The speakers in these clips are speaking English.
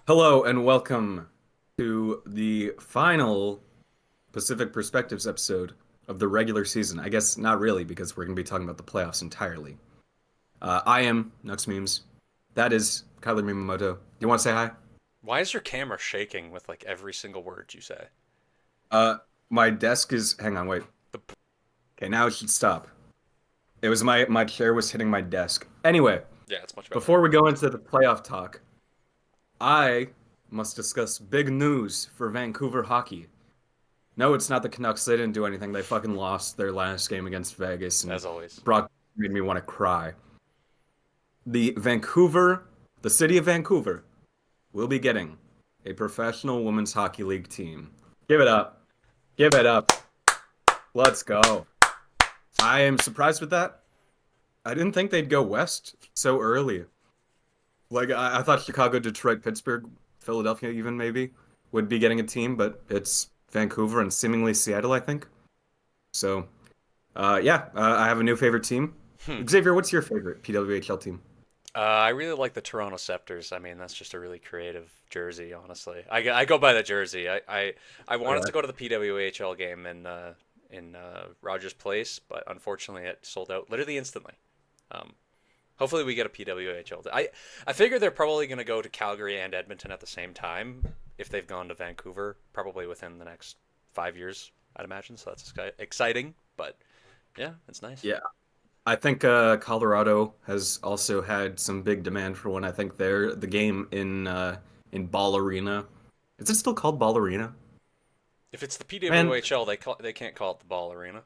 Hello and welcome to the final Pacific Perspectives episode of the regular season. I guess not really because we're going to be talking about the playoffs entirely. I am Nux Memes. That is Kyler Mimamoto. Do you want to say hi? Why is your camera shaking with like every single word you say? Uh, my desk is. Hang on, wait. The Okay, now it should stop. It was my chair was hitting my desk. Anyway, Yeah, it's much better now. before we go into the playoff talk, I must discuss big news for Vancouver hockey. No, it's not the Canucks. They didn't do anything. They fucking lost their last game against Vegas, and As always. Brock made me want to cry. The Vancouver, the city of Vancouver, will be getting a professional women's hockey league team. Give it up. Give it up. Let's go. I am surprised with that. I didn't think they'd go west so early. Like, I thought Chicago, Detroit, Pittsburgh, Philadelphia, even maybe, would be getting a team, but it's Vancouver and seemingly Seattle, I think. So, I have a new favorite team. Hmm. Xavier, what's your favorite PWHL team? I really like the Toronto Scepters. I mean, that's just a really creative jersey, honestly. I go by the jersey. I Oh, wanted yeah. to go to the PWHL game in Rogers Place, but unfortunately it sold out literally instantly. Um, Hopefully we get a PWHL. I figure they're probably going to go to Calgary and Edmonton at the same time if they've gone to Vancouver, probably within the next 5 years, I'd imagine. So that's exciting, but yeah, it's nice. Yeah. I think Colorado has also had some big demand for one. I think they're the game in Ball Arena. Is it still called Ball Arena? If it's the Man, PWHL, they can't call it the Ball Arena.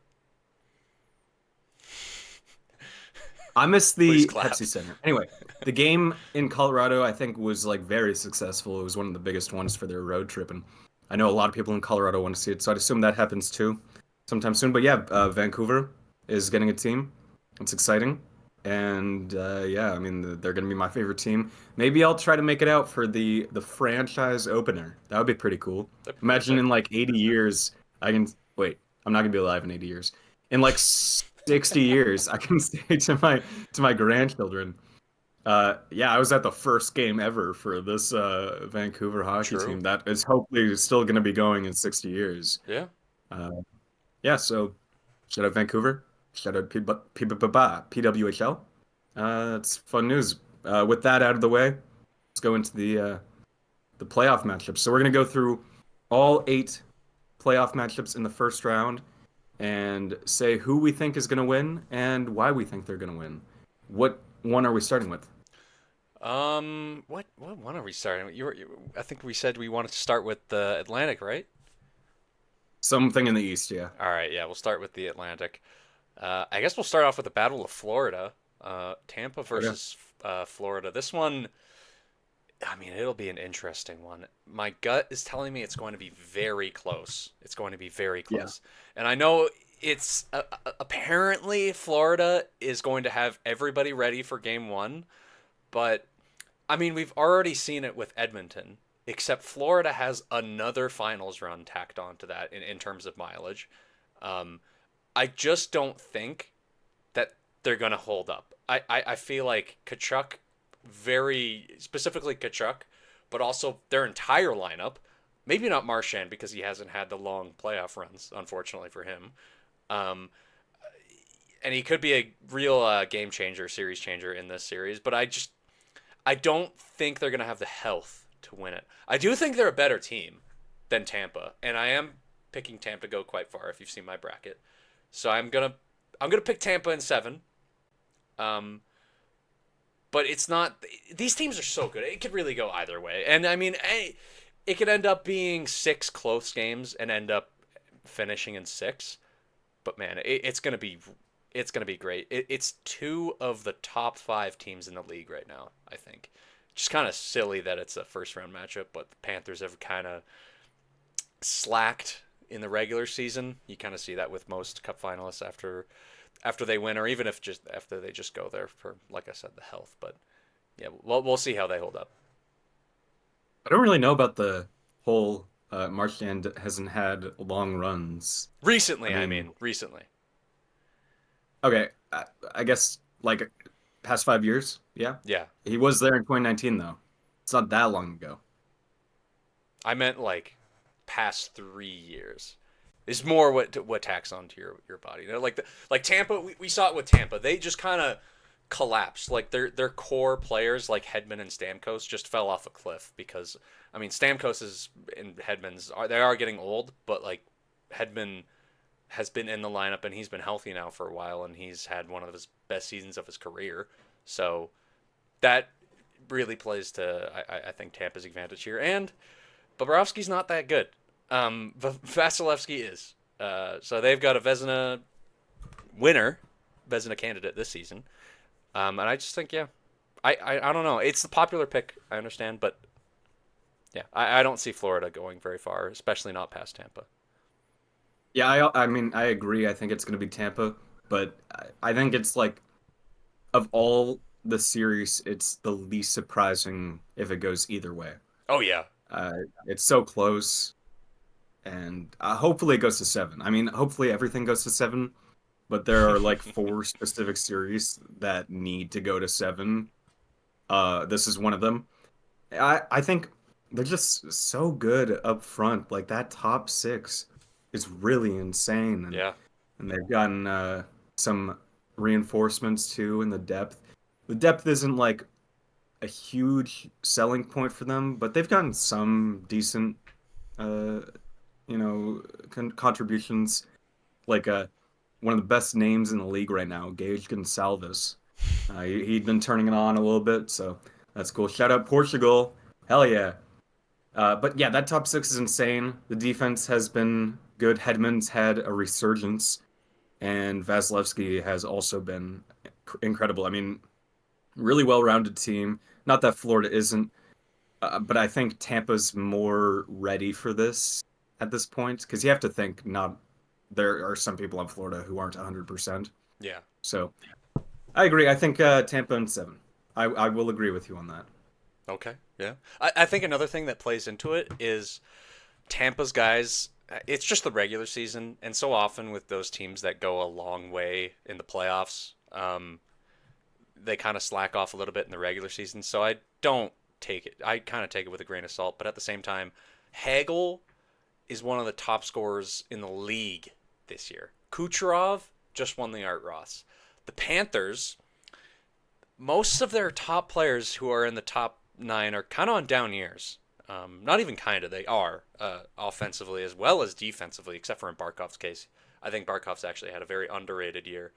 I miss Please the clap. Pepsi Center. Anyway, the game in Colorado I think was like very successful. It was one of the biggest ones for their road trip, and I know a lot of people in Colorado want to see it, so I'd assume that happens too sometime soon. But yeah, Vancouver is getting a team. It's exciting, and yeah, I mean they're going to be my favorite team. Maybe I'll try to make it out for the franchise opener. That would be pretty cool. They're Imagine sick. in like 80 years, I can wait. I'm not gonna be alive in 80 years. In like 60 years, I can say to my grandchildren, yeah, I was at the first game ever for this Vancouver hockey True. team that is hopefully still going to be going in 60 years. Yeah. Uh, yeah, so shout out Vancouver, shout out PWHL. It's fun news. With that out of the way, let's go into the playoff matchups. So we're going to go through all eight playoff matchups in the first round and say who we think is going to win and why we think they're going to win. What one are we starting with? What one are we starting? I think we said we wanted to start with the Atlantic, right? Something in the East, yeah. All right, yeah, we'll start with the Atlantic. I guess we'll start off with the Battle of Florida. Tampa Okay. versus Florida. This one, I mean, it'll be an interesting one. My gut is telling me it's going to be very close. It's going to be very Yeah. close. And I know it's apparently Florida is going to have everybody ready for game one, but I mean, we've already seen it with Edmonton, except Florida has another finals run tacked onto that in terms of mileage. Um, I just don't think that they're going to hold up. I feel like Kachuk, very specifically Kachuk, but also their entire lineup. Maybe not Marchand because he hasn't had the long playoff runs, unfortunately for him. Um, and he could be a real game changer, series changer in this series. But I don't think they're going to have the health to win it. I do think they're a better team than Tampa, and I am picking Tampa to go quite far if you've seen my bracket. So I'm gonna pick Tampa in seven. Um, but it's not. These teams are so good; it could really go either way. And I mean, it could end up being six close games and end up finishing in six. But man, it's gonna be great. It's two of the top five teams in the league right now. I think. Just kind of silly that it's a first round matchup, but the Panthers have kind of slacked in the regular season. You kind of see that with most cup finalists after they win, or even if just after they just go there for, like I said, the health. But yeah, we'll see how they hold up. I don't really know about the whole Marchand hasn't had long runs. I Recently, I mean, mean, recently. okay, I guess like past 5 years. Yeah. Yeah, He was there in 2019 though. It's not that long ago. I meant like past 3 years. Is more what tacks onto your body. Like Tampa, we saw it with Tampa. They just kind of collapsed. Like their core players like Hedman and Stamkos just fell off a cliff because I mean Stamkos is and Hedman's are getting old, but like Hedman has been in the lineup and he's been healthy now for a while and he's had one of his best seasons of his career. So that really plays to I think Tampa's advantage here. And Bobrovsky's not that good. Vasilevsky is. So they've got a Vezina winner, Vezina candidate this season. And I just think, yeah, I don't know. It's the popular pick, I understand, but yeah, I don't see Florida going very far, especially not past Tampa. Yeah, I mean, I agree. I think it's going to be Tampa, but I think it's like of all the series, it's the least surprising if it goes either way. Oh yeah, Uh, it's so close, and hopefully it goes to seven. I mean, hopefully everything goes to seven, but there are like four specific series that need to go to seven. This is one of them. I think they're just so good up front. Like that top six is really insane, yeah, and they've gotten some reinforcements too in the depth. The depth isn't like a huge selling point for them, but they've gotten some decent, uh, contributions. Like one of the best names in the league right now, Gage Gonçalves. He'd been turning it on a little bit, so that's cool. Shout out Portugal. Hell yeah. But yeah, that top six is insane. The defense has been good. Hedman's had a resurgence, and Vasilevsky has also been incredible. I mean, really well-rounded team. Not that Florida isn't, but I think Tampa's more ready for this at this point because you have to think not there are some people in Florida who aren't 100%. yeah. So I agree. I think Tampa and seven. I will agree with you on that. Okay, yeah. I think another thing that plays into it is Tampa's guys. It's just the regular season, and so often with those teams that go a long way in the playoffs, they kind of slack off a little bit in the regular season. So I don't take it. I kind of take it with a grain of salt. But at the same time, Hagel is one of the top scorers in the league this year. Kucherov just won the Art Ross. The Panthers, most of their top players who are in the top nine are kind of on down years. Not even kind of, they are offensively as well as defensively, except for in Barkov's case. I think Barkov's actually had a very underrated year.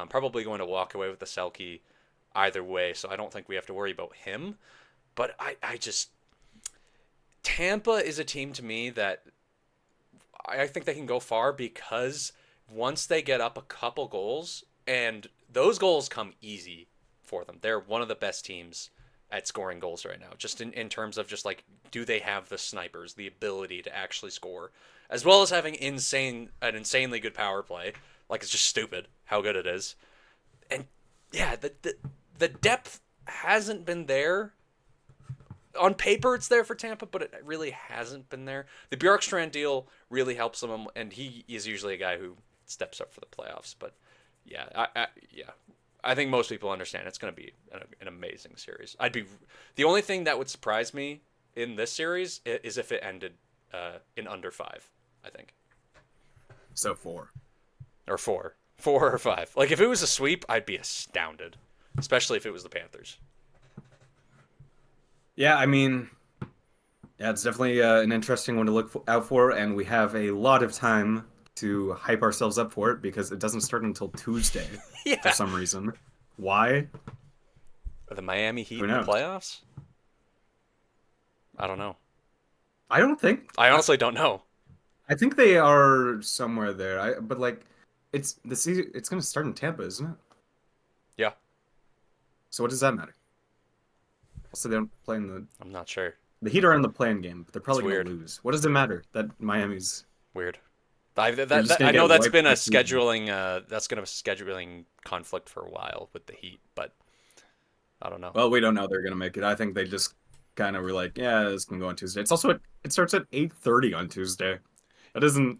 Probably going to walk away with the Selke either way, so I don't think we have to worry about him. But I just Tampa is a team to me that I think they can go far because once they get up a couple goals, and those goals come easy for them. They're one of the best teams at scoring goals right now, just in terms of just like, do they have the snipers, the ability to actually score, as well as having an insanely good power play. Like, it's just stupid how good it is. And yeah, the depth hasn't been there. On paper, it's there for Tampa, but it really hasn't been there. The Bjorkstrand deal really helps them, and he is usually a guy who steps up for the playoffs. But yeah, I think most people understand it's going to be an amazing series. The only thing that would surprise me in this series is if it ended in under 5. I think So four. or 4 or 5. Like if it was a sweep, I'd be astounded, especially if it was the Panthers. Yeah, I mean, yeah, it's definitely an interesting one to look out for, and we have a lot of time to hype ourselves up for it because it doesn't start until Tuesday for Yeah, some reason. Why? are the Miami Heat Who in the knows? playoffs? I don't know. I don't think. I honestly don't know. I think they are somewhere there. But like, it's the season. It's going to start in Tampa, isn't it? Yeah, So what does that matter? Also, they don't play in I'm not sure. the Heat are in the playing game, but they're It's probably going weird. to lose. What does it matter that Miami's? Weird. They're just I going to know get that's wiped been a this season. scheduling conflict for a while with the Heat, but I don't know. Well, we don't know they're going to make it. I think they just kind of were like, yeah, this can go on Tuesday. It's also it starts at 8:30 on Tuesday. That isn't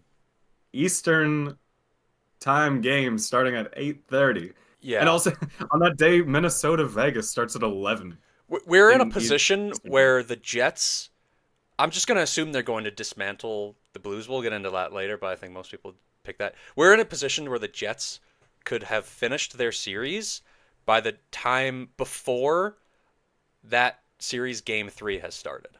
Eastern time game starting at 8:30. And Yeah, also on that day, Minnesota Vegas starts at 11. we're in a In position Eastern. where the Jets I'm just gonna assume they're going to dismantle the Blues. We'll get into that later, but I think most people pick that. We're in a position where the Jets could have finished their series by the time before that series game 3 has started.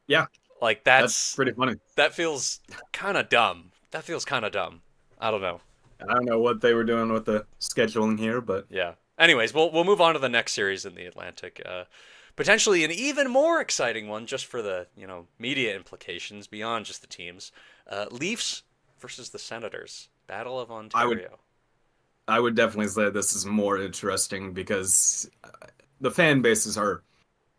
Yeah, Like that's pretty funny. that feels kind of dumb. That feels kind of dumb. I don't know. I don't know what they were doing with the scheduling here, but Yeah. Anyways, we'll move on to the next series in the Atlantic. Potentially an even more exciting one, just for the media implications beyond just the teams. Leafs versus the Senators. Battle of I would Ontario. I would definitely say this is more interesting because the fan bases are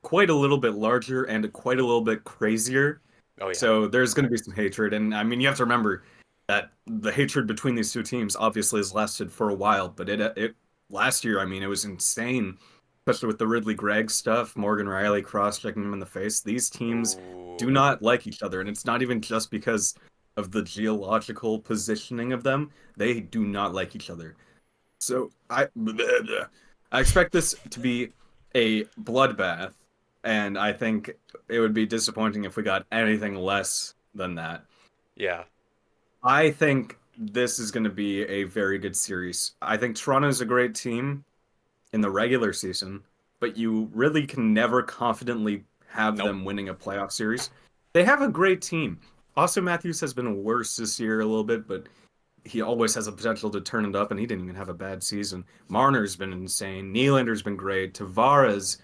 quite a little bit larger and quite a little bit crazier. Oh yeah. So there's going to be some hatred, and I mean you have to remember that the hatred between these two teams obviously has lasted for a while, but it last year, I mean, it was insane, especially with the Ridley Gregg stuff, Morgan Riley cross-checking him in the face. These teams do Ooh. not like each other, and it's not even just because of the geological positioning of them. They do not like each other. So I expect this to be a bloodbath, and I think it would be disappointing if we got anything less than that. Yeah. I think this is going to be a very good series. I think Toronto's a great team in the regular season, but you really can never confidently have Nope. them winning a playoff series. They have a great team. Austin Matthews has been worse this year a little bit, but he always has the potential to turn it up, and he didn't even have a bad season. Marner's been insane. Nylander's been great. Tavares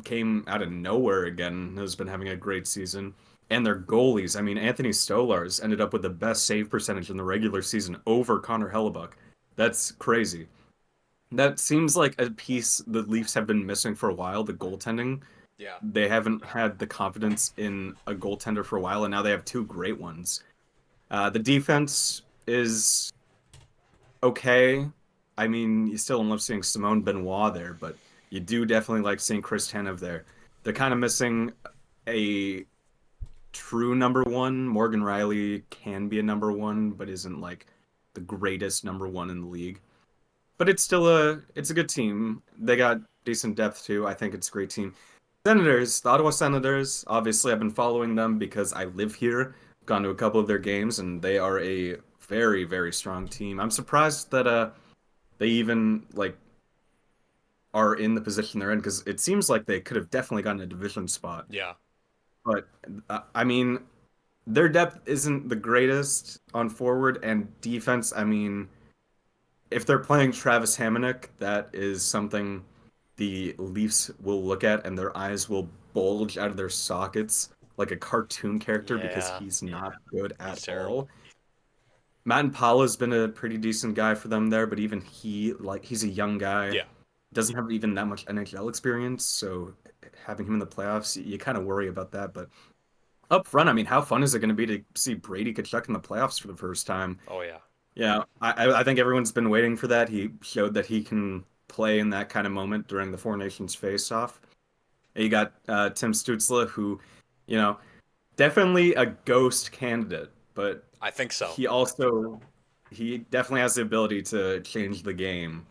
came out of nowhere again. Has been having a great season. And their goalies, I mean, Anthony Stolarz ended up with the best save percentage in the regular season over Connor Hellebuck. That's crazy. That seems like a piece the Leafs have been missing for a while, the goaltending. Yeah. They haven't had the confidence in a goaltender for a while, and now they have two great ones. The defense is okay. I mean, you still love seeing Simone Benoit there, but you do definitely like seeing Chris Tanev there. They're kind of missing a true number one. Morgan Riley can be a number one, but isn't like the greatest number one in the league. But it's a good team. They got decent depth too. I think it's a great team. Senators, the Ottawa Senators, obviously I've been following them because I live here. Gone to a couple of their games, and they are a very, very strong team. I'm surprised that they even like are in the position they're in because it seems like they could have definitely gotten a division spot. Yeah. But I mean, their depth isn't the greatest on forward and defense. I mean, if they're playing Travis Hamonic, that is something the Leafs will look at and their eyes will bulge out of their sockets like a cartoon character because Yeah. he's not good He's at terrible. all. Matt Impala's been a pretty decent guy for them there, but even he, like, he's a young guy, Yeah. doesn't have even that much NHL experience, so having him in the playoffs, you kind of worry about that. But up front, I mean, how fun is it going to be to see Brady Tkachuk in the playoffs for the first time? Oh yeah. Yeah, I think everyone's been waiting for that. He showed that he can play in that kind of moment during the Four Nations face-off. You got Tim Stützle, who, you know, definitely a ghost candidate, but I think so. he definitely has the ability to change the game.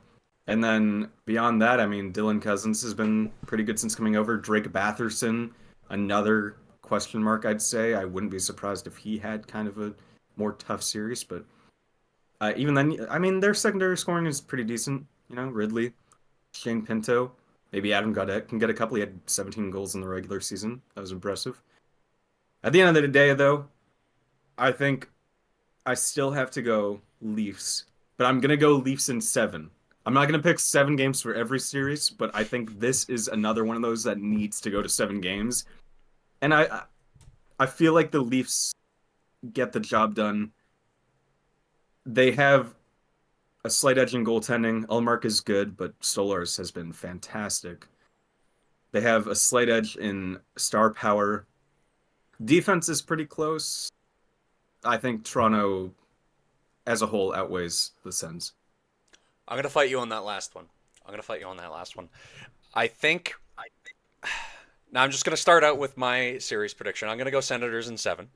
And then beyond that, I mean, Dylan Cousins has been pretty good since coming over. Drake Batherson, another question mark, I'd say. I wouldn't be surprised if he had kind of a more tough series, but even then, I mean, their secondary scoring is pretty decent. You know, Ridley, Shane Pinto, maybe Adam Gaudette can get a couple. He had 17 goals in the regular season. That was impressive. At the end of the day, though, I think I still have to go Leafs, but I'm gonna go Leafs in seven. I'm not gonna pick 7 games for every series, but I think this is another one of those that needs to go to 7 games. And I feel like the Leafs get the job done. They have a slight edge in goaltending. Ullmark is good, but Stolarz has been fantastic. They have a slight edge in star power. Defense is pretty close. I think Toronto as a whole outweighs the Sens. I'm gonna fight you on that last one. I'm gonna fight you on that last one. I think. Now I'm just gonna start out with my series prediction. I'm gonna go Senators in 7.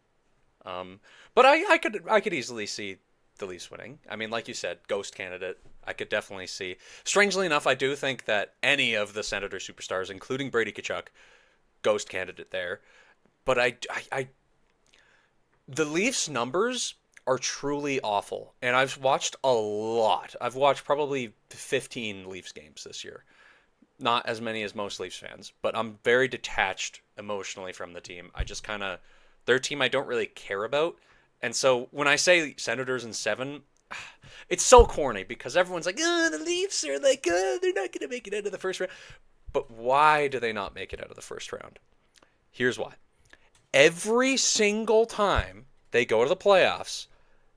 Um, but I could easily see the Leafs winning. I mean, like you said, ghost candidate. I could definitely see. Strangely enough, I do think that any of the Senator superstars, including Brady Tkachuk, ghost candidate there. But the Leafs numbers are truly awful. And I've watched a lot. I've watched probably 15 Leafs games this year. Not as many as most Leafs fans, but I'm very detached emotionally from the team. I just kind of, they're a team I don't really care about. And so when I say Senators in 7, it's so corny because everyone's like, oh, the Leafs are like, oh, they're not going to make it out of the first round. But why do they not make it out of the first round? Here's why. Every single time they go to the playoffs,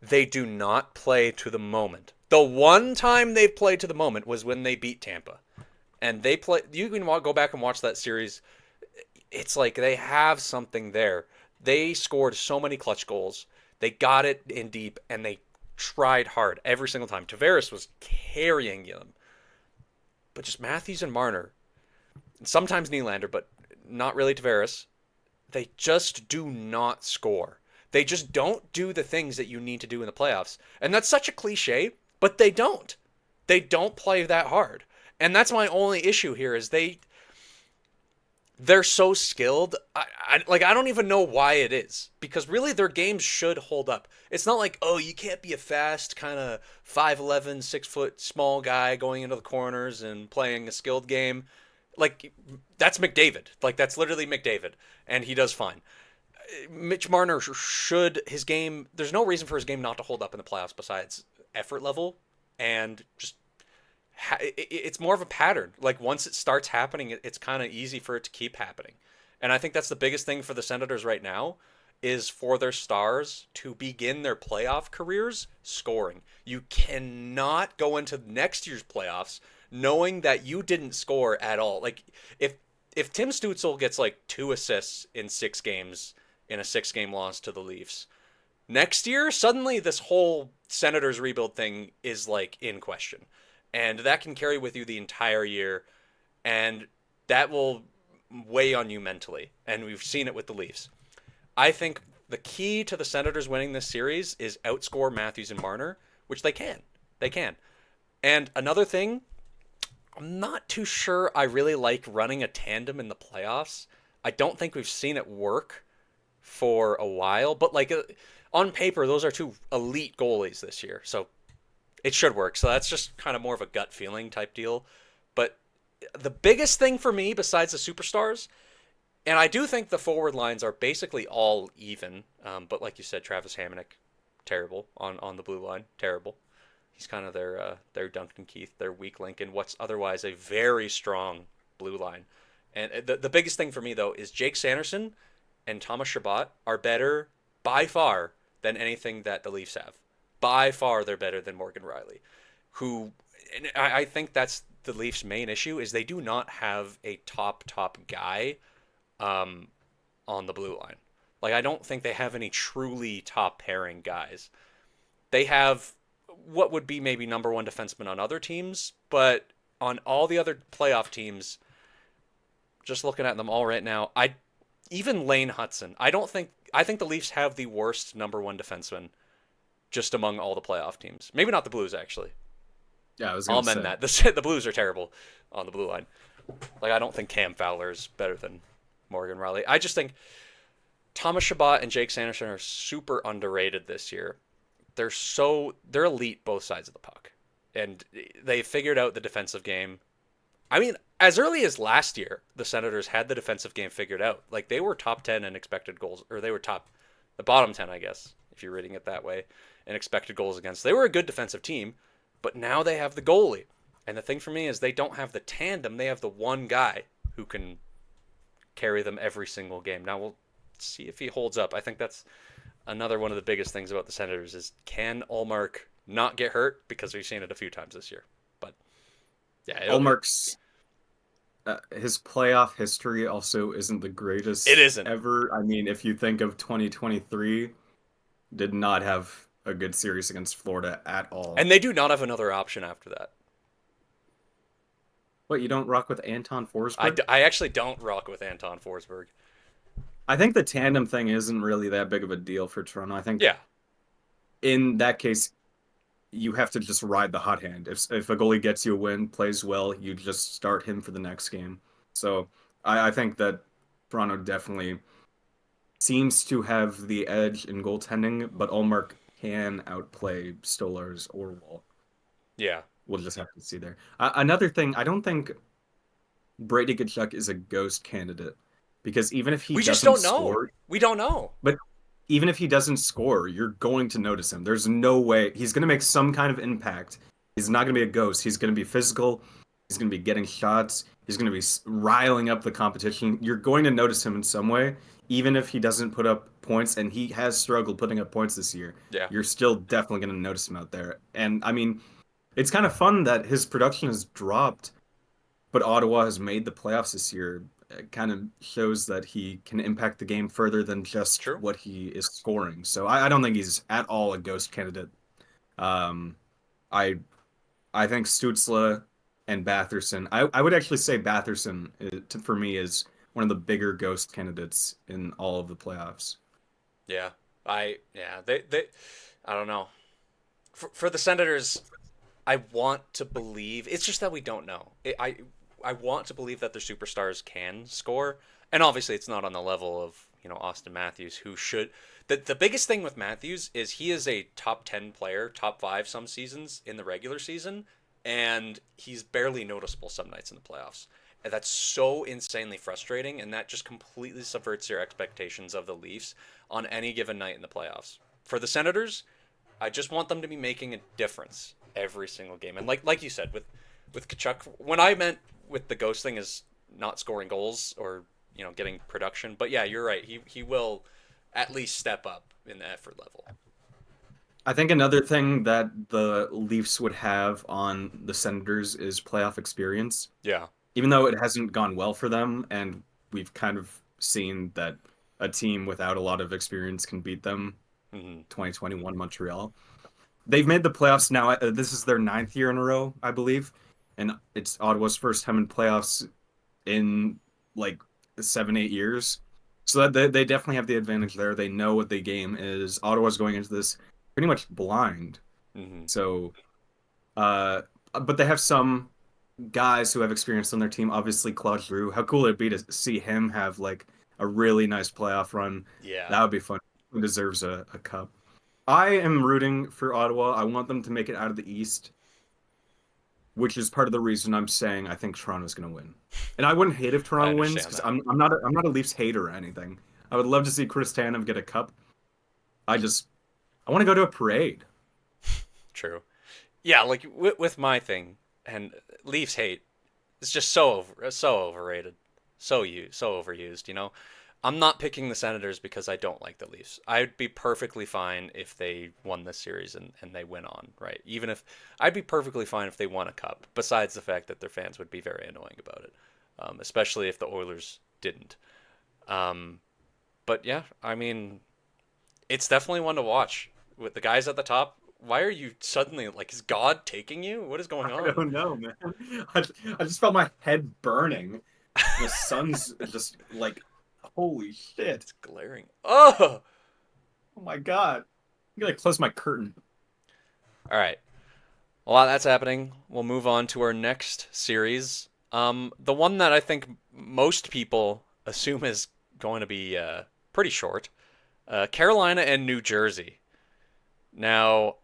they do not play to the moment. The one time they've played to the moment was when they beat Tampa. And they play. You can go back and watch that series. It's like they have something there. They scored so many clutch goals. They got it in deep, and they tried hard every single time. Tavares was carrying them. But just Matthews and Marner, sometimes Nylander, but not really Tavares, they just do not score. They just don't do the things that you need to do in the playoffs. And that's such a cliche, but they don't. They don't play that hard. And that's my only issue here is they're so skilled. I don't even know why it is, because really their games should hold up. It's not like, oh, you can't be a fast kind of 5'11", 6-foot small guy going into the corners and playing a skilled game. Like, that's McDavid. Like, that's literally McDavid, and he does fine. Mitch Marner his game, there's no reason for his game not to hold up in the playoffs besides effort level and just it's more of a pattern. Like, once it starts happening, it's kind of easy for it to keep happening. And I think that's the biggest thing for the Senators right now is for their stars to begin their playoff careers scoring. You cannot go into next year's playoffs knowing that you didn't score at all. Like, if Tim Stützle gets like 2 assists in 6 games in a 6-game loss to the Leafs, next year suddenly this whole Senators rebuild thing is like in question. And that can carry with you the entire year, and that will weigh on you mentally. And we've seen it with the Leafs. I think the key to the Senators winning this series is outscore Matthews and Marner, which they can. They can. And another thing, I'm not too sure I really like running a tandem in the playoffs. I don't think we've seen it work for a while, but like on paper, those are 2 elite goalies this year. So it should work. So that's just kind of more of a gut feeling type deal. But the biggest thing for me, besides the superstars, and I do think the forward lines are basically all even. But like you said, Travis Hamonic, terrible on the blue line, terrible. He's kind of their Duncan Keith, their weak link in what's otherwise a very strong blue line. And the biggest thing for me though is Jake Sanderson and Thomas Chabot are better by far than anything that the Leafs have. By far, they're better than Morgan Rielly, who, and I think that's the Leafs' main issue, is they do not have a top guy on the blue line. Like, I don't think they have any truly top pairing guys. They have what would be maybe number 1 defenseman on other teams, but on all the other playoff teams, just looking at them all right now, even Lane Hudson, I think the Leafs have the worst number 1 defenseman just among all the playoff teams. Maybe not the Blues, actually. Yeah, I was I'll going to say. amend that. The Blues are terrible on the blue line. Like, I don't think Cam Fowler is better than Morgan Rielly. I just think Thomas Chabot and Jake Sanderson are super underrated this year. They're elite both sides of the puck. And they figured out the defensive game. I mean, as early as last year, the Senators had the defensive game figured out. Like, they were top 10 in expected goals, or they were the bottom 10, I guess, if you're reading it that way, in expected goals against. They were a good defensive team, but now they have the goalie. And the thing for me is they don't have the tandem. They have the one guy who can carry them every single game. Now we'll see if he holds up. I think that's another one of the biggest things about the Senators is, can Ullmark not get hurt? Because we've seen it a few times this year. But yeah, Ullmark's his playoff history also isn't the greatest. It isn't ever. I mean, if you think of 2023, did not have a good series against Florida at all. And they do not have another option after that. What, you don't rock with Anton Forsberg? I actually don't rock with Anton Forsberg. I think the tandem thing isn't really that big of a deal for Toronto. I think in that case, you have to just ride the hot hand. If a goalie gets you a win, plays well, you just start him for the next game. So I think that Toronto definitely seems to have the edge in goaltending, but Ullmark can outplay Stolarz or Wall. Yeah. We'll just have to see there. Another thing, I don't think Brady Tkachuk is a ghost candidate because even if he We just doesn't don't know. score, We don't know. but even if he doesn't score, you're going to notice him. There's no way he's going to make some kind of impact. He's not going to be a ghost. He's going to be physical. He's going to be getting shots. He's going to be riling up the competition. You're going to notice him in some way, even if he doesn't put up points, and he has struggled putting up points this year. Yeah. You're still definitely going to notice him out there. And I mean, it's kind of fun that his production has dropped, but Ottawa has made the playoffs this year. It kind of shows that he can impact the game further than just True. what he is scoring. So I don't think he's at all a ghost candidate. Um, I I think Stützle and Batherson. I would actually say Batherson for me is one of the bigger ghost candidates in all of the playoffs. Yeah. They I don't know. For the Senators, I want to believe it's just that we don't know. I want to believe that their superstars can score, and obviously it's not on the level of Austin Matthews, who should. The biggest thing with Matthews is he is a top 10 player, top 5 some seasons in the regular season, and he's barely noticeable some nights in the playoffs. And that's so insanely frustrating, and that just completely subverts your expectations of the Leafs on any given night in the playoffs. For the Senators, I just want them to be making a difference every single game. And like you said, with Kachuk, when I meant with the ghost thing is not scoring goals or getting production. But yeah, you're right. He will at least step up in the effort level. I think another thing that the Leafs would have on the Senators is playoff experience. Yeah. Even though it hasn't gone well for them, and we've kind of seen that a team without a lot of experience can beat them. 2021 Montreal. They've made the playoffs now. This is their 9th year in a row, I believe, and it's Ottawa's first time in playoffs in like 7-8 years. So that they definitely have the advantage there. They know what the game is. Ottawa's going into this pretty much blind. So, but they have some guys who have experience on their team. Obviously, Claude Giroux. How cool would it be to see him have like a really nice playoff run? Yeah. That would be fun. He deserves a cup. I am rooting for Ottawa. I want them to make it out of the East, which is part of the reason I'm saying I think Toronto's going to win. And I wouldn't hate if Toronto wins because I'm not a Leafs hater or anything. I would love to see Chris Tanev get a cup. I want to go to a parade. True. Yeah, like with my thing and Leafs hate, it's just so overrated, so overused. I'm not picking the Senators because I don't like the Leafs. I'd be perfectly fine if they won this series and they went on, right? Even if I'd be perfectly fine if they won a cup, besides the fact that their fans would be very annoying about it, especially if the Oilers didn't. But yeah, I mean, it's definitely one to watch. With the guys at the top, why are you suddenly like, is God taking you? What is going on? I don't know, man. I just felt my head burning. The sun's just like, holy shit. It's glaring. Oh my God. I'm going to close my curtain. All right. While that's happening, we'll move on to our next series. The one that I think most people assume is going to be pretty short. Carolina and New Jersey. Now,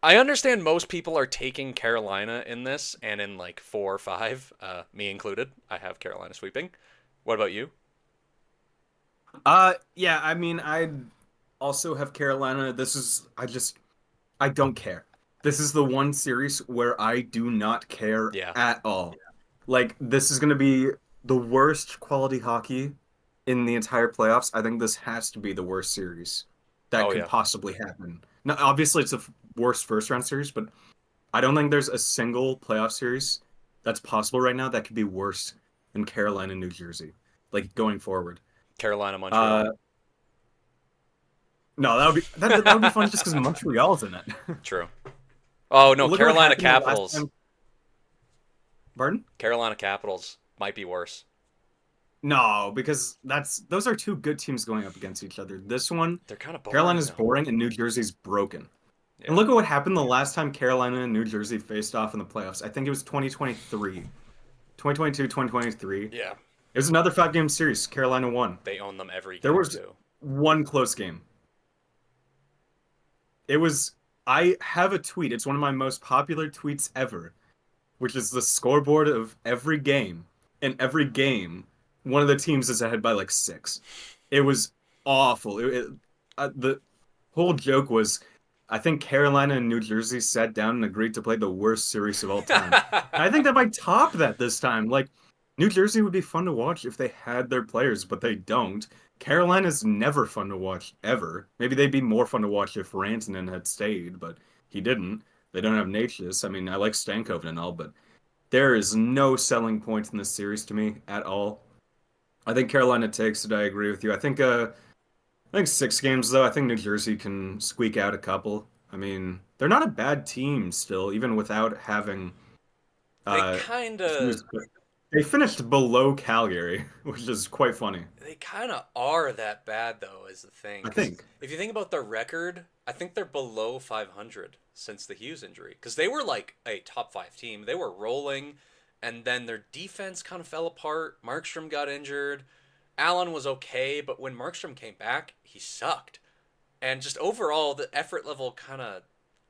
I understand most people are taking Carolina in this, and in like 4 or 5, me included. I have Carolina sweeping. What about you? Yeah, I mean, I also have Carolina. I don't care. This is the one series where I do not care at all. Like, this is going to be the worst quality hockey in the entire playoffs. I think this has to be the worst series that could possibly happen. Now, obviously, it's a worst first round series, but I don't think there's a single playoff series that's possible right now that could be worse than Carolina and New Jersey, like going forward. Carolina, Montreal. No, that would be fun just because Montreal's in it. True. Oh no, Carolina Capitals. Pardon? Carolina Capitals might be worse. No, because those are two good teams going up against each other. This one, they're kind of boring. Carolina's boring and New Jersey's broken. Yeah. And look at what happened the last time Carolina and New Jersey faced off in the playoffs. I think it was 2023. 2022, 2023. Yeah. It was another 5-game series. Carolina won. They own them every There game was too. one close game. It was. I have a tweet. It's one of my most popular tweets ever, which is the scoreboard of every game. In every game, one of the teams is ahead by like 6. It was awful. The whole joke was, I think Carolina and New Jersey sat down and agreed to play the worst series of all time. And I think that might top that this time. Like, New Jersey would be fun to watch if they had their players, but they don't. Carolina's never fun to watch, ever. Maybe they'd be more fun to watch if Rantanen had stayed, but he didn't. They don't have Natchez. I mean, I like Stankoven and all, but there is no selling point in this series to me at all. I think Carolina takes it. I agree with you. I think 6 games though. I think New Jersey can squeak out a couple. I mean, they're not a bad team still, even without having They uh kind Hughes. of They finished below Calgary, which is quite funny. they kind of are that bad though, is the thing. I Because think. if you think about their record, I think they're below 500 since the Hughes injury. Because they were like a top 5 team. They were rolling, and then their defense kind of fell apart. Markstrom got injured. Allen was okay, but when Markstrom came back, he sucked. And just overall, the effort level kind of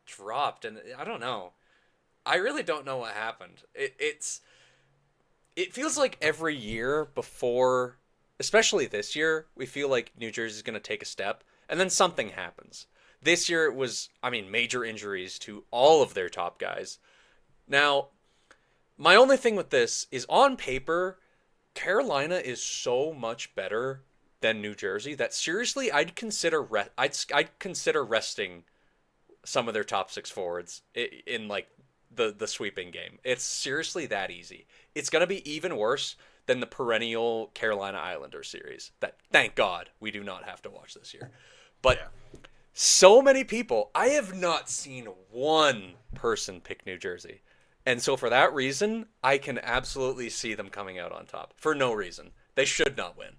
dropped. And I don't know. I really don't know what happened. It feels like every year before, especially this year, we feel like New Jersey's going to take a step, and then something happens. This year it was, I mean, major injuries to all of their top guys. Now, my only thing with this is on paper, Carolina is so much better than New Jersey that seriously I'd consider resting some of their top 6 forwards in like the sweeping game. It's seriously that easy. It's gonna be even worse than the perennial Carolina Islanders series. That thank God we do not have to watch this year. But Yeah. so many people, I have not seen one person pick New Jersey. And so for that reason, I can absolutely see them coming out on top. For no reason. They should not win.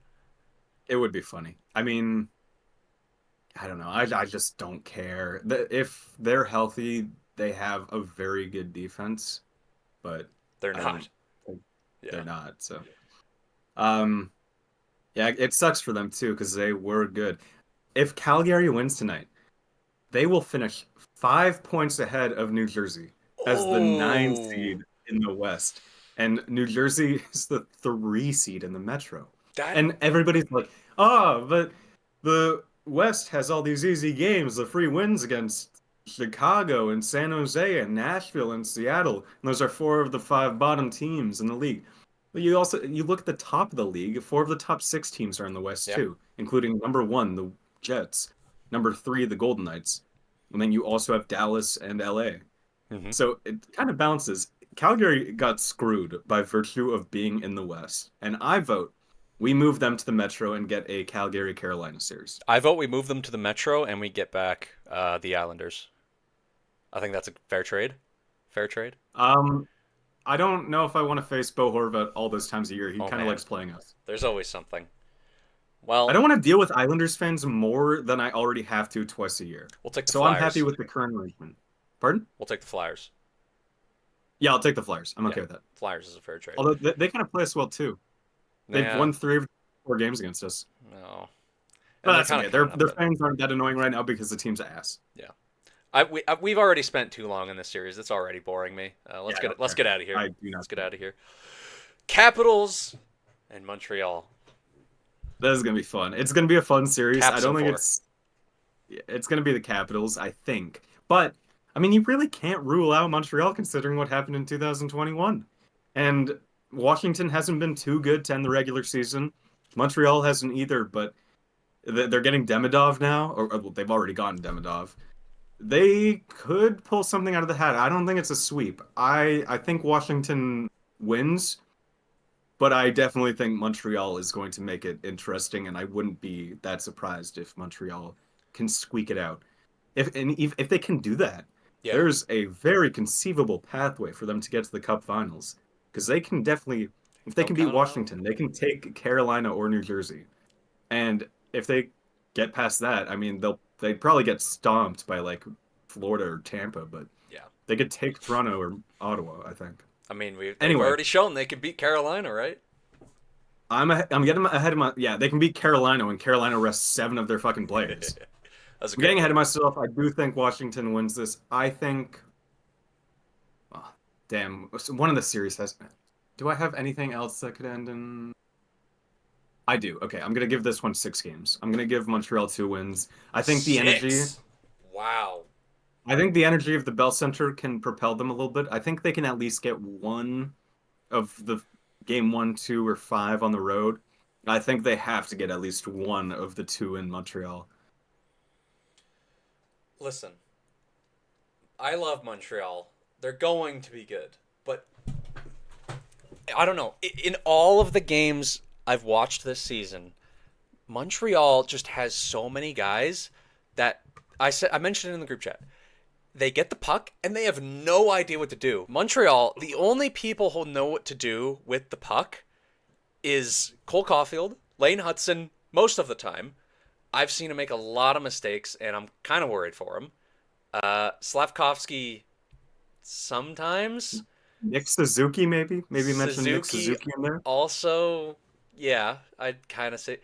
It would be funny. I mean, I don't know. I just don't care. If they're healthy, they have a very good defense, but They're I don't not. think they're Yeah. not. So, um, yeah, it sucks for them too because they were good. If Calgary wins tonight, they will finish 5 points ahead of New Jersey as the 9 seed Oh, in the West, and New Jersey is the 3 seed in the Metro. that And everybody's like, "Oh, but the West has all these easy games, the free wins against Chicago and San Jose and Nashville and Seattle. And those are 4 of the 5 bottom teams in the league." But you look at the top of the league, 4 of the top 6 teams are in the West yeah. too, including number 1, the Jets, number 3, the Golden Knights, and then you also have Dallas and LA. Hmm. So it kind of balances. Calgary got screwed by virtue of being in the West, and I vote we move them to the Metro and get a Calgary Carolina series. I vote we move them to the Metro and we get back the Islanders. I think that's a fair trade. Fair trade. Um, I don't know if I want to face Bo Horvat all those times a year. He Oh kind of man, likes playing us. there's always something. I Well, don't want to deal with Islanders fans more than I already have to twice a year. we'll take the So I'm happy Flyers. with the current arrangement. Pardon? We'll take the Flyers. Yeah, I'll take the Flyers. I'm Yeah, okay with that. Flyers is a fair trade. Although they kind of play us well too. They've Nah, won 3 of 4 games against us. no, But and they're that's kind okay. of coming up. Their fans aren't that annoying right now because the team's ass. Yeah, we've already spent too long in this series. It's already boring me. Yeah, I don't Let's care. get out of here. I do not Let's get care. out of here. Capitals and Montreal. That is gonna be fun. It's gonna be a fun series. I Caps don't in think 4. it's gonna be the Capitals, I think. But I mean, you really can't rule out Montreal considering what happened in 2021. And Washington hasn't been too good to end the regular season. Montreal hasn't either, but they're getting Demidov now, or well, they've already gotten Demidov. They could pull something out of the hat. I don't think it's a sweep. I think Washington wins, but I definitely think Montreal is going to make it interesting, and I wouldn't be that surprised if Montreal can squeak it out. If they can do that, Yeah, there's a very conceivable pathway for them to get to the Cup Finals because they can definitely, if they don't can beat count them out. Washington, they can take Carolina or New Jersey, and if they get past that, I mean they'd probably get stomped by like Florida or Tampa, but Yeah, they could take Toronto or Ottawa, I think. I mean they've Anyway, already shown they can beat Carolina, right? I'm getting ahead of my. Yeah, they can beat Carolina when Carolina rests 7 of their fucking players. That's a I'm good getting ahead point. of myself. I do think Washington wins this. I think. Oh, damn, so one of the series has. Do I have anything else that could end in? I do. Okay, I'm gonna give this one 6 games. I'm gonna give Montreal 2 wins. I think the energy. 6. Wow. I think the energy of the Bell Center can propel them a little bit. I think they can at least get one of the game 1, 2, or 5 on the road. I think they have to get at least one of the 2 in Montreal. Listen, I love Montreal. They're going to be good, but I don't know. In all of the games I've watched this season, Montreal just has so many guys that I mentioned it in the group chat. They get the puck and they have no idea what to do. Montreal, the only people who know what to do with the puck is Cole Caulfield, Lane Hudson, most of the time. I've seen him make a lot of mistakes, and I'm kind of worried for him. Slavkovsky sometimes. Nick Suzuki, maybe? Maybe mention Nick Suzuki Suzuki in there? also, yeah, I'd kind of say,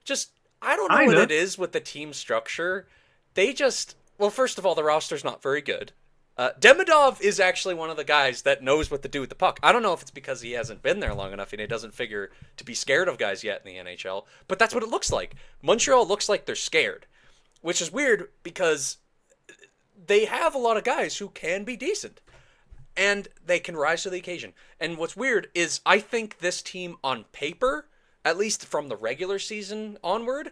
just I don't know what Kinda. it is with the team structure. They just, well, first of all, the roster's not very good. Demidov is actually one of the guys that knows what to do with the puck. I don't know if it's because he hasn't been there long enough and he doesn't figure to be scared of guys yet in the NHL, but that's what it looks like. Montreal looks like they're scared, which is weird because they have a lot of guys who can be decent and they can rise to the occasion. And what's weird is I think this team on paper, at least from the regular season onward,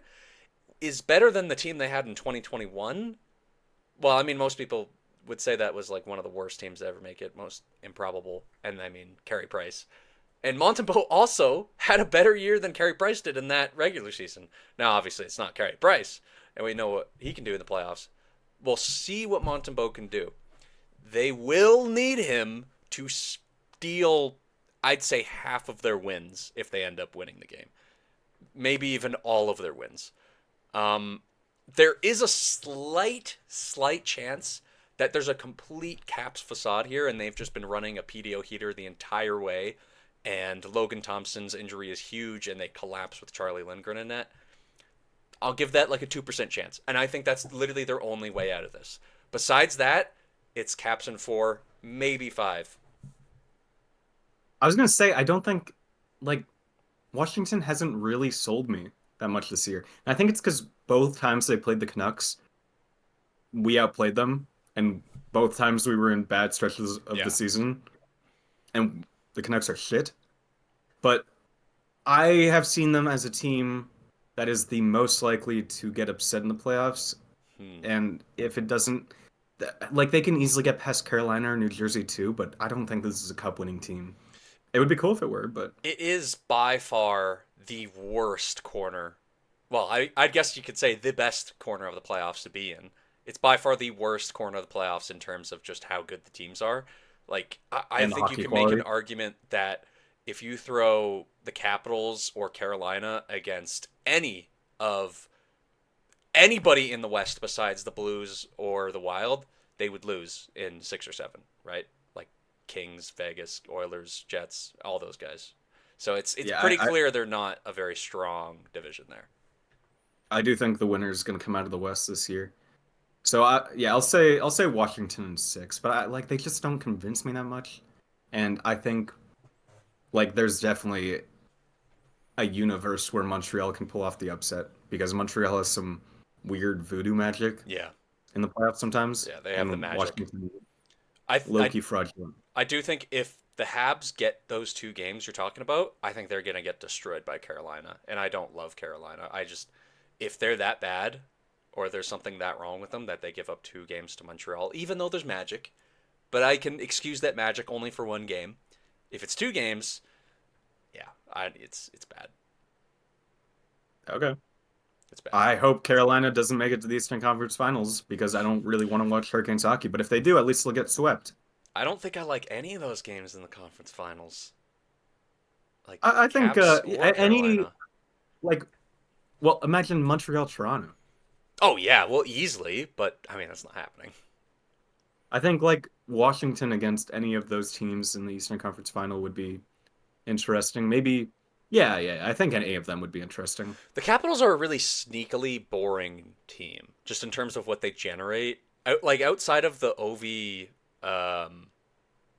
is better than the team they had in 2021. Well, I mean, most people would say that was like one of the worst teams to ever make it, most improbable. And I mean, Carey Price. And Montembeault also had a better year than Carey Price did in that regular season. Now, obviously, it's not Carey Price, and we know what he can do in the playoffs. We'll see what Montembeault can do. They will need him to steal, I'd say, half of their wins if they end up winning the game. Maybe even all of their wins. Um, there is a slight chance that there's a complete Caps facade here, and they've just been running a PDO heater the entire way, and Logan Thompson's injury is huge, and they collapse with Charlie Lindgren in net. I'll give that like a 2% chance, and I think that's literally their only way out of this. Besides that, it's Caps in 4, maybe 5. I was gonna say, I don't think, like, Washington hasn't really sold me that much this year. And I think it's because both times they played the Canucks, we outplayed them, and both times we were in bad stretches of the Yeah. season, and the Canucks are shit. But I have seen them as a team that is the most likely to get upset in the playoffs. Hmm. And if it doesn't, like they can easily get past Carolina or New Jersey too, but I don't think this is a cup winning team. It would be cool if it were, but It is by far the worst corner. Well, I guess you could say the best corner of the playoffs to be in. It's by far the worst corner of the playoffs in terms of just how good the teams are. Like, I and the think you hockey can make an quality. argument that if you throw the Capitals or Carolina against of anybody in the West besides the Blues or the Wild, they would lose in 6 or 7, right? Like Kings, Vegas, Oilers, Jets, all those guys. So it's Yeah, pretty I clear they're not a very strong division there. I do think the winner is going to come out of the West this year. So yeah, I'll say Washington in 6, but like they just don't convince me that much. And I think like there's definitely a universe where Montreal can pull off the upset because Montreal has some weird voodoo magic Yeah, in the playoffs sometimes, yeah, they have the and magic. Washington I I low-key fraudulent. I do think if the Habs get those 2 games you're talking about, I think they're gonna get destroyed by Carolina. And I don't love Carolina. I just if they're that bad, or there's something that wrong with them that they give up 2 games to Montreal, even though there's magic, but I can excuse that magic only for 1 game. If it's 2 games, yeah, it's bad. Okay. It's bad. I hope Carolina doesn't make it to the Eastern Conference Finals because I don't really want to watch Hurricanes hockey, but if they do, at least they'll get swept. I don't think I like any of those games in the conference finals, like I think Caps or any Carolina. like well, imagine Montreal Toronto. Oh yeah, well easily, but I mean that's not happening. I think like Washington against any of those teams in the Eastern Conference Final would be interesting. Maybe Yeah. I think any of them would be interesting. The Capitals are a really sneakily boring team, just in terms of what they generate. Like outside of the OV,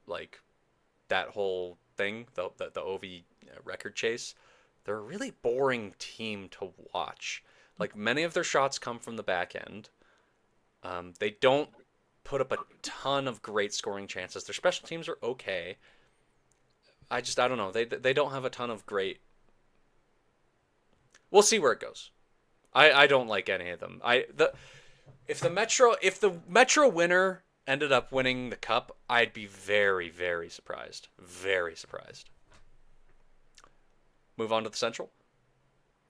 like that whole thing, the OV record chase, they're a really boring team to watch. Like many of their shots come from the back end. They don't put up a ton of great scoring chances. Their special teams are okay. I don't know. They don't have a ton of great. We'll see where it goes. I don't like any of them. If the Metro winner ended up winning the cup, I'd be very, very surprised. Very surprised. Move on to the Central.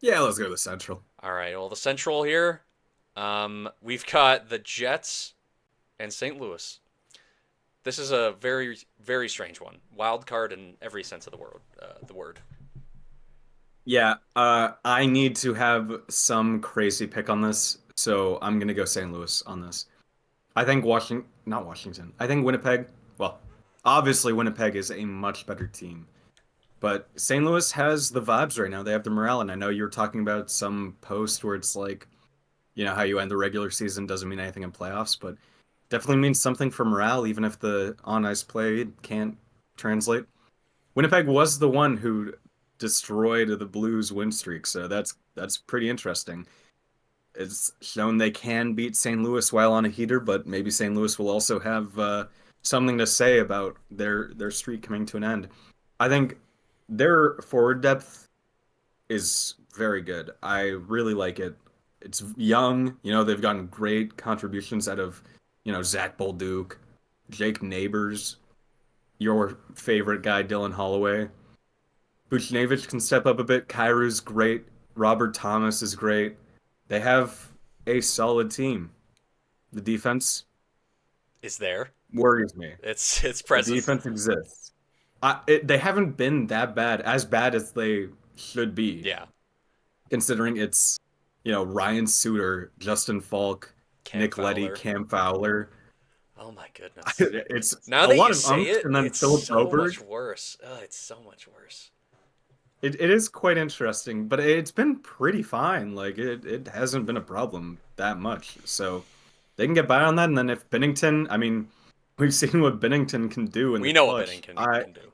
Yeah, let's go to the Central. All right. Well, the Central here, we've got the Jets and St. Louis. This is a very, very strange one. Wild card in every sense of the word. The word. Yeah, I need to have some crazy pick on this, so I'm gonna go St. Louis on this. I think not Washington. I think Winnipeg. Well, obviously Winnipeg is a much better team, but St. Louis has the vibes right now. They have the morale, and I know you were talking about some post where it's like, how you end the regular season doesn't mean anything in playoffs, but definitely means something for morale, even if the on ice play can't translate. Winnipeg was the one who destroyed the Blues win streak, so that's pretty interesting. It's shown they can beat St. Louis while on a heater, but maybe St. Louis will also have something to say about their streak coming to an end. I think their forward depth is very good. I really like it. It's young, they've gotten great contributions out of, Zach Bolduc, Jake Neighbors, your favorite guy, Dylan Holloway. Buchnevich can step up a bit. Kairu's great. Robert Thomas is great. They have a solid team. The defense Is there? worries me. It's The present. defense exists. They haven't been that bad, as bad as they should be, Yeah. considering it's, Ryan Suter, Justin Falk, Cam Nick Leddy, Fowler. Cam Fowler. Oh my goodness. It's Now a that lot you of say umps, it, and then it's Philip so Broberg. much worse. It's so much worse. It is quite interesting, but it's been pretty fine. Like it hasn't been a problem that much. So they can get by on that. And then if Bennington, I mean, we've seen what Bennington can do in We the know what clutch. Bennington can do.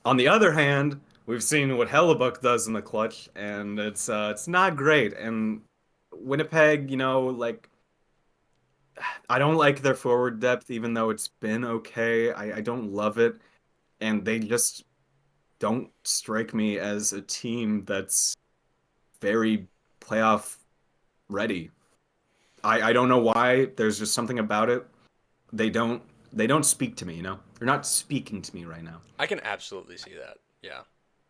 On the other hand, we've seen what Hellebuck does in the clutch, and it's not great. And Winnipeg, like I don't like their forward depth, even though it's been okay. I don't love it, and they just don't strike me as a team that's very playoff ready. I don't know why. There's just something about it. They don't speak to me, They're not speaking to me right now. I can absolutely see that. Yeah.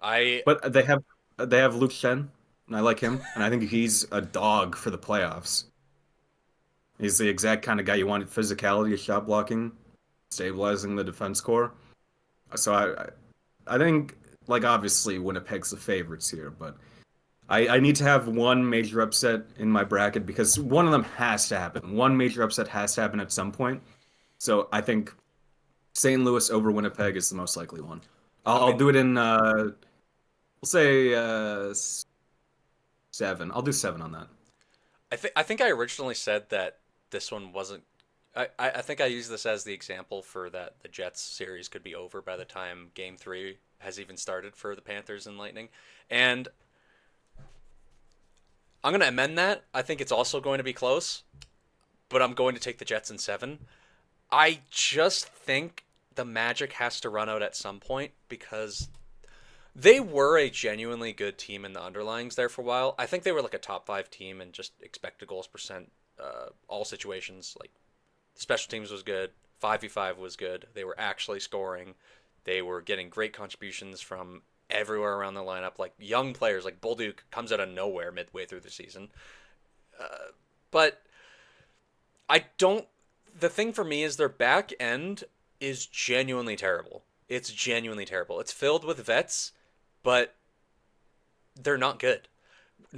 I But they have Luke Shen, and I like him, and I think he's a dog for the playoffs. He's the exact kind of guy you wanted: physicality, shot blocking, stabilizing the defense core. So I think, like, obviously Winnipeg's the favorites here, but I need to have one major upset in my bracket because one of them has to happen. One major upset has to happen at some point. So I think St. Louis over Winnipeg is the most likely one. I'll mean, do it in we'll say 7. I'll do 7 on that. I think I originally said that this one wasn't. I think I used this as the example for that the Jets series could be over by the time Game 3 has even started for the Panthers and Lightning, and I'm going to amend that. I think it's also going to be close, but I'm going to take the Jets in 7. I just think the magic has to run out at some point because they were a genuinely good team in the underlyings there for a while. I think they were like a top 5 team in just expected goals percent, all situations. Like special teams was good, 5v5 was good. They were actually scoring. They were getting great contributions from everywhere around the lineup. Like young players, like Bolduc comes out of nowhere midway through the season. But I don't. The thing for me is their back end is genuinely terrible. It's genuinely terrible. It's filled with vets, but they're not good.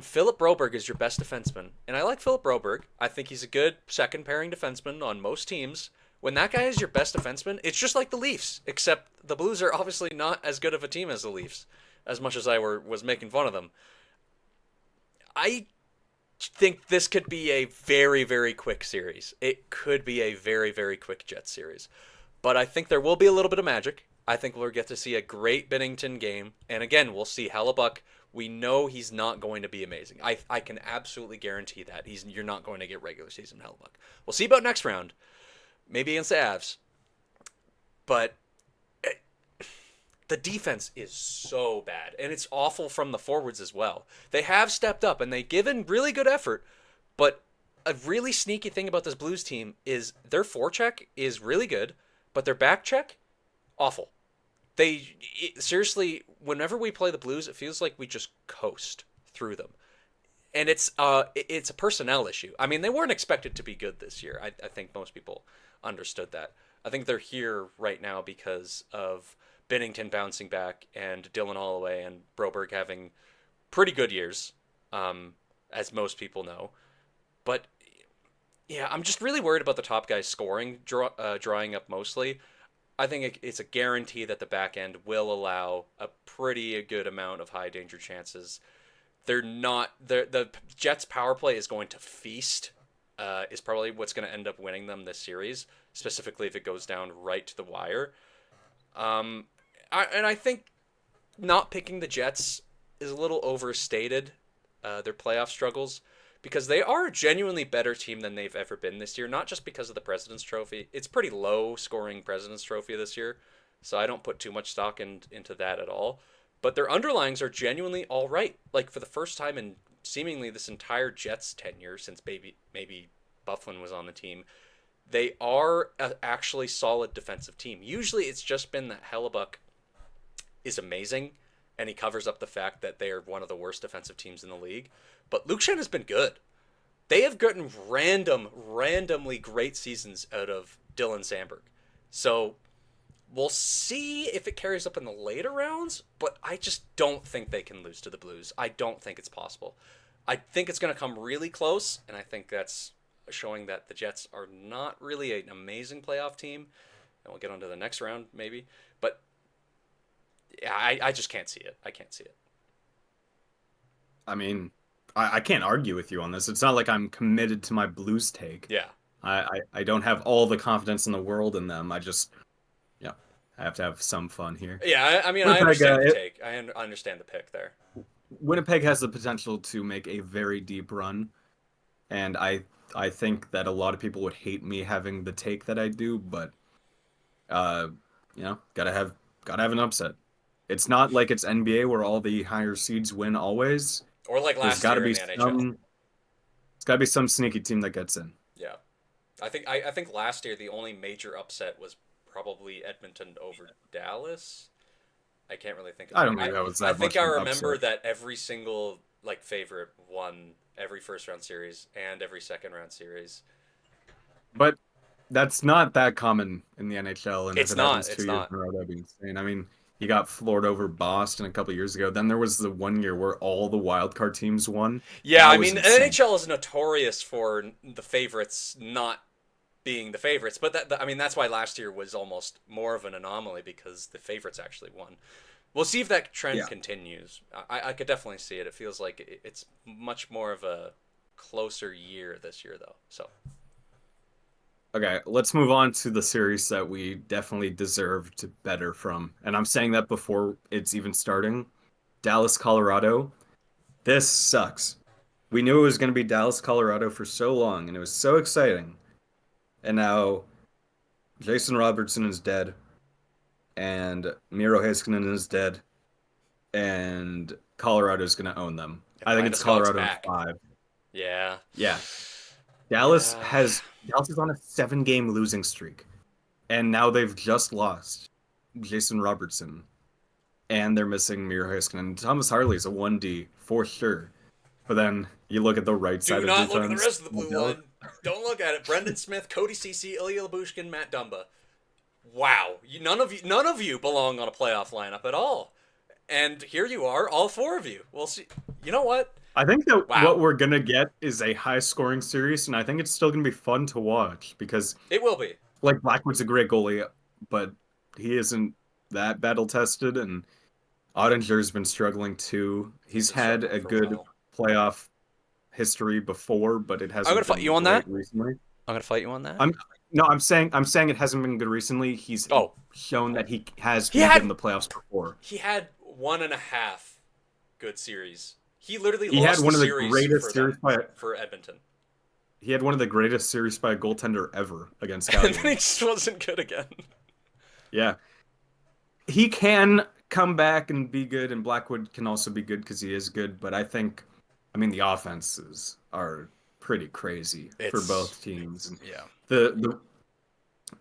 Philip Broberg is your best defenseman, and I like Philip Broberg. I think he's a good second pairing defenseman on most teams. When that guy is your best defenseman, it's just like the Leafs, except the Blues are obviously not as good of a team as the Leafs. as much as I was making fun of them. I think this could be a very, very quick series. It could be a very, very quick Jets series. But I think there will be a little bit of magic. I think we'll get to see a great Binnington game. And again, we'll see Hellebuck. We know he's not going to be amazing. I can absolutely guarantee that. You're not going to get regular season Hellebuck. We'll see about next round. Maybe against the Avs. But the defense is so bad, and it's awful from the forwards as well. They have stepped up, and they've given really good effort, but a really sneaky thing about this Blues team is their forecheck is really good, but their back check, awful. Seriously, whenever we play the Blues, it feels like we just coast through them. And it's a personnel issue. I mean, they weren't expected to be good this year. I think most people understood that. I think they're here right now because of Binnington bouncing back and Dylan Holloway and Broberg having pretty good years, as most people know. But yeah, I'm just really worried about the top guys scoring, drawing up mostly. I think it's a guarantee that the back end will allow a pretty good amount of high danger chances. They're not the Jets power play is going to feast. Is probably what's going to end up winning them this series, specifically if it goes down right to the wire. I think not picking the Jets is a little overstated, their playoff struggles, because they are a genuinely better team than they've ever been this year, not just because of the President's Trophy. It's pretty low-scoring President's Trophy this year, so I don't put too much stock into that at all. But their underlyings are genuinely all right. Like, for the first time in seemingly this entire Jets tenure, since maybe Bufflin was on the team, they are an actually solid defensive team. Usually it's just been that Hellebuck is amazing, and he covers up the fact that they are one of the worst defensive teams in the league. But Luke Schenn has been good. They have gotten randomly great seasons out of Dylan Sandberg. So we'll see if it carries up in the later rounds, but I just don't think they can lose to the Blues. I don't think it's possible. I think it's going to come really close, and I think that's showing that the Jets are not really an amazing playoff team. And we'll get on to the next round, maybe. But yeah, I just can't see it. I can't see it. I mean, I can't argue with you on this. It's not like I'm committed to my Blues take. Yeah. I don't have all the confidence in the world in them. I have to have some fun here. Yeah, I mean, Winnipeg, I understand the take. I understand the pick there. Winnipeg has the potential to make a very deep run, and I think that a lot of people would hate me having the take that I do, but gotta have an upset. It's not like it's NBA where all the higher seeds win always. Or like last year in the NHL. It's gotta be some sneaky team that gets in. Yeah, I think last year the only major upset was probably Edmonton over Dallas. I can't really think of it. I don't think that was that I think much I of an remember upset. that every single favorite won every first round series and every second round series. But that's not that common in the NHL, and if It's it not. happens It's 2 years not. in a row, that'd be insane. I mean, you got Florida over Boston a couple years ago. Then there was the 1 year where all the wildcard teams won. Yeah, That I was mean, insane. NHL is notorious for the favorites not being the favorites, but I mean that's why last year was almost more of an anomaly because the favorites actually won. We'll see if that trend Yeah. continues. I could definitely see it. It feels like it's much more of a closer year this year, though. So Okay, let's move on to the series that we definitely deserve to better from. And I'm saying that before it's even starting. Dallas, Colorado. This sucks. We knew it was going to be Dallas, Colorado for so long, and it was so exciting. And now Jason Robertson is dead, and Miro Heiskanen is dead, and Colorado's going to own them. and I think it's Landeskog's Colorado in back. 5. Yeah. Yeah. Yeah. Dallas is on a 7-game losing streak, and now they've just lost Jason Robertson, and they're missing Miro Heiskanen. Thomas Harley's a 1D for sure, but then you look at the right Do side of not defense. look at the rest of the blue Dallas- line. Don't look at it. Brendan Smith, Cody Ceci, Ilya Labushkin, Matt Dumba. Wow, none of you belong on a playoff lineup at all. And here you are, all four of you. We'll see. You know what? I think that Wow. what we're gonna get is a high-scoring series, and I think it's still gonna be fun to watch because, It will be. like, Blackwood's a great goalie, but he isn't that battle-tested, and Ottinger's been struggling too. He's been had struggling a for a good while. playoff history before, but it I'm gonna hasn't fight been you on that. great recently. I'm gonna fight you on that. I'm no, I'm saying it hasn't been good recently. He's Oh, shown that he has he been good in had the playoffs before. he had 1.5 good series. He literally He had lost the one of the series greatest for series them by for Edmonton, he had one of the greatest series by a goaltender ever against and then he Calgary. just wasn't good again. Yeah. He can come back and be good, and Blackwood can also be good because he is good. But I mean, the offenses are pretty crazy for It's both teams. And yeah. the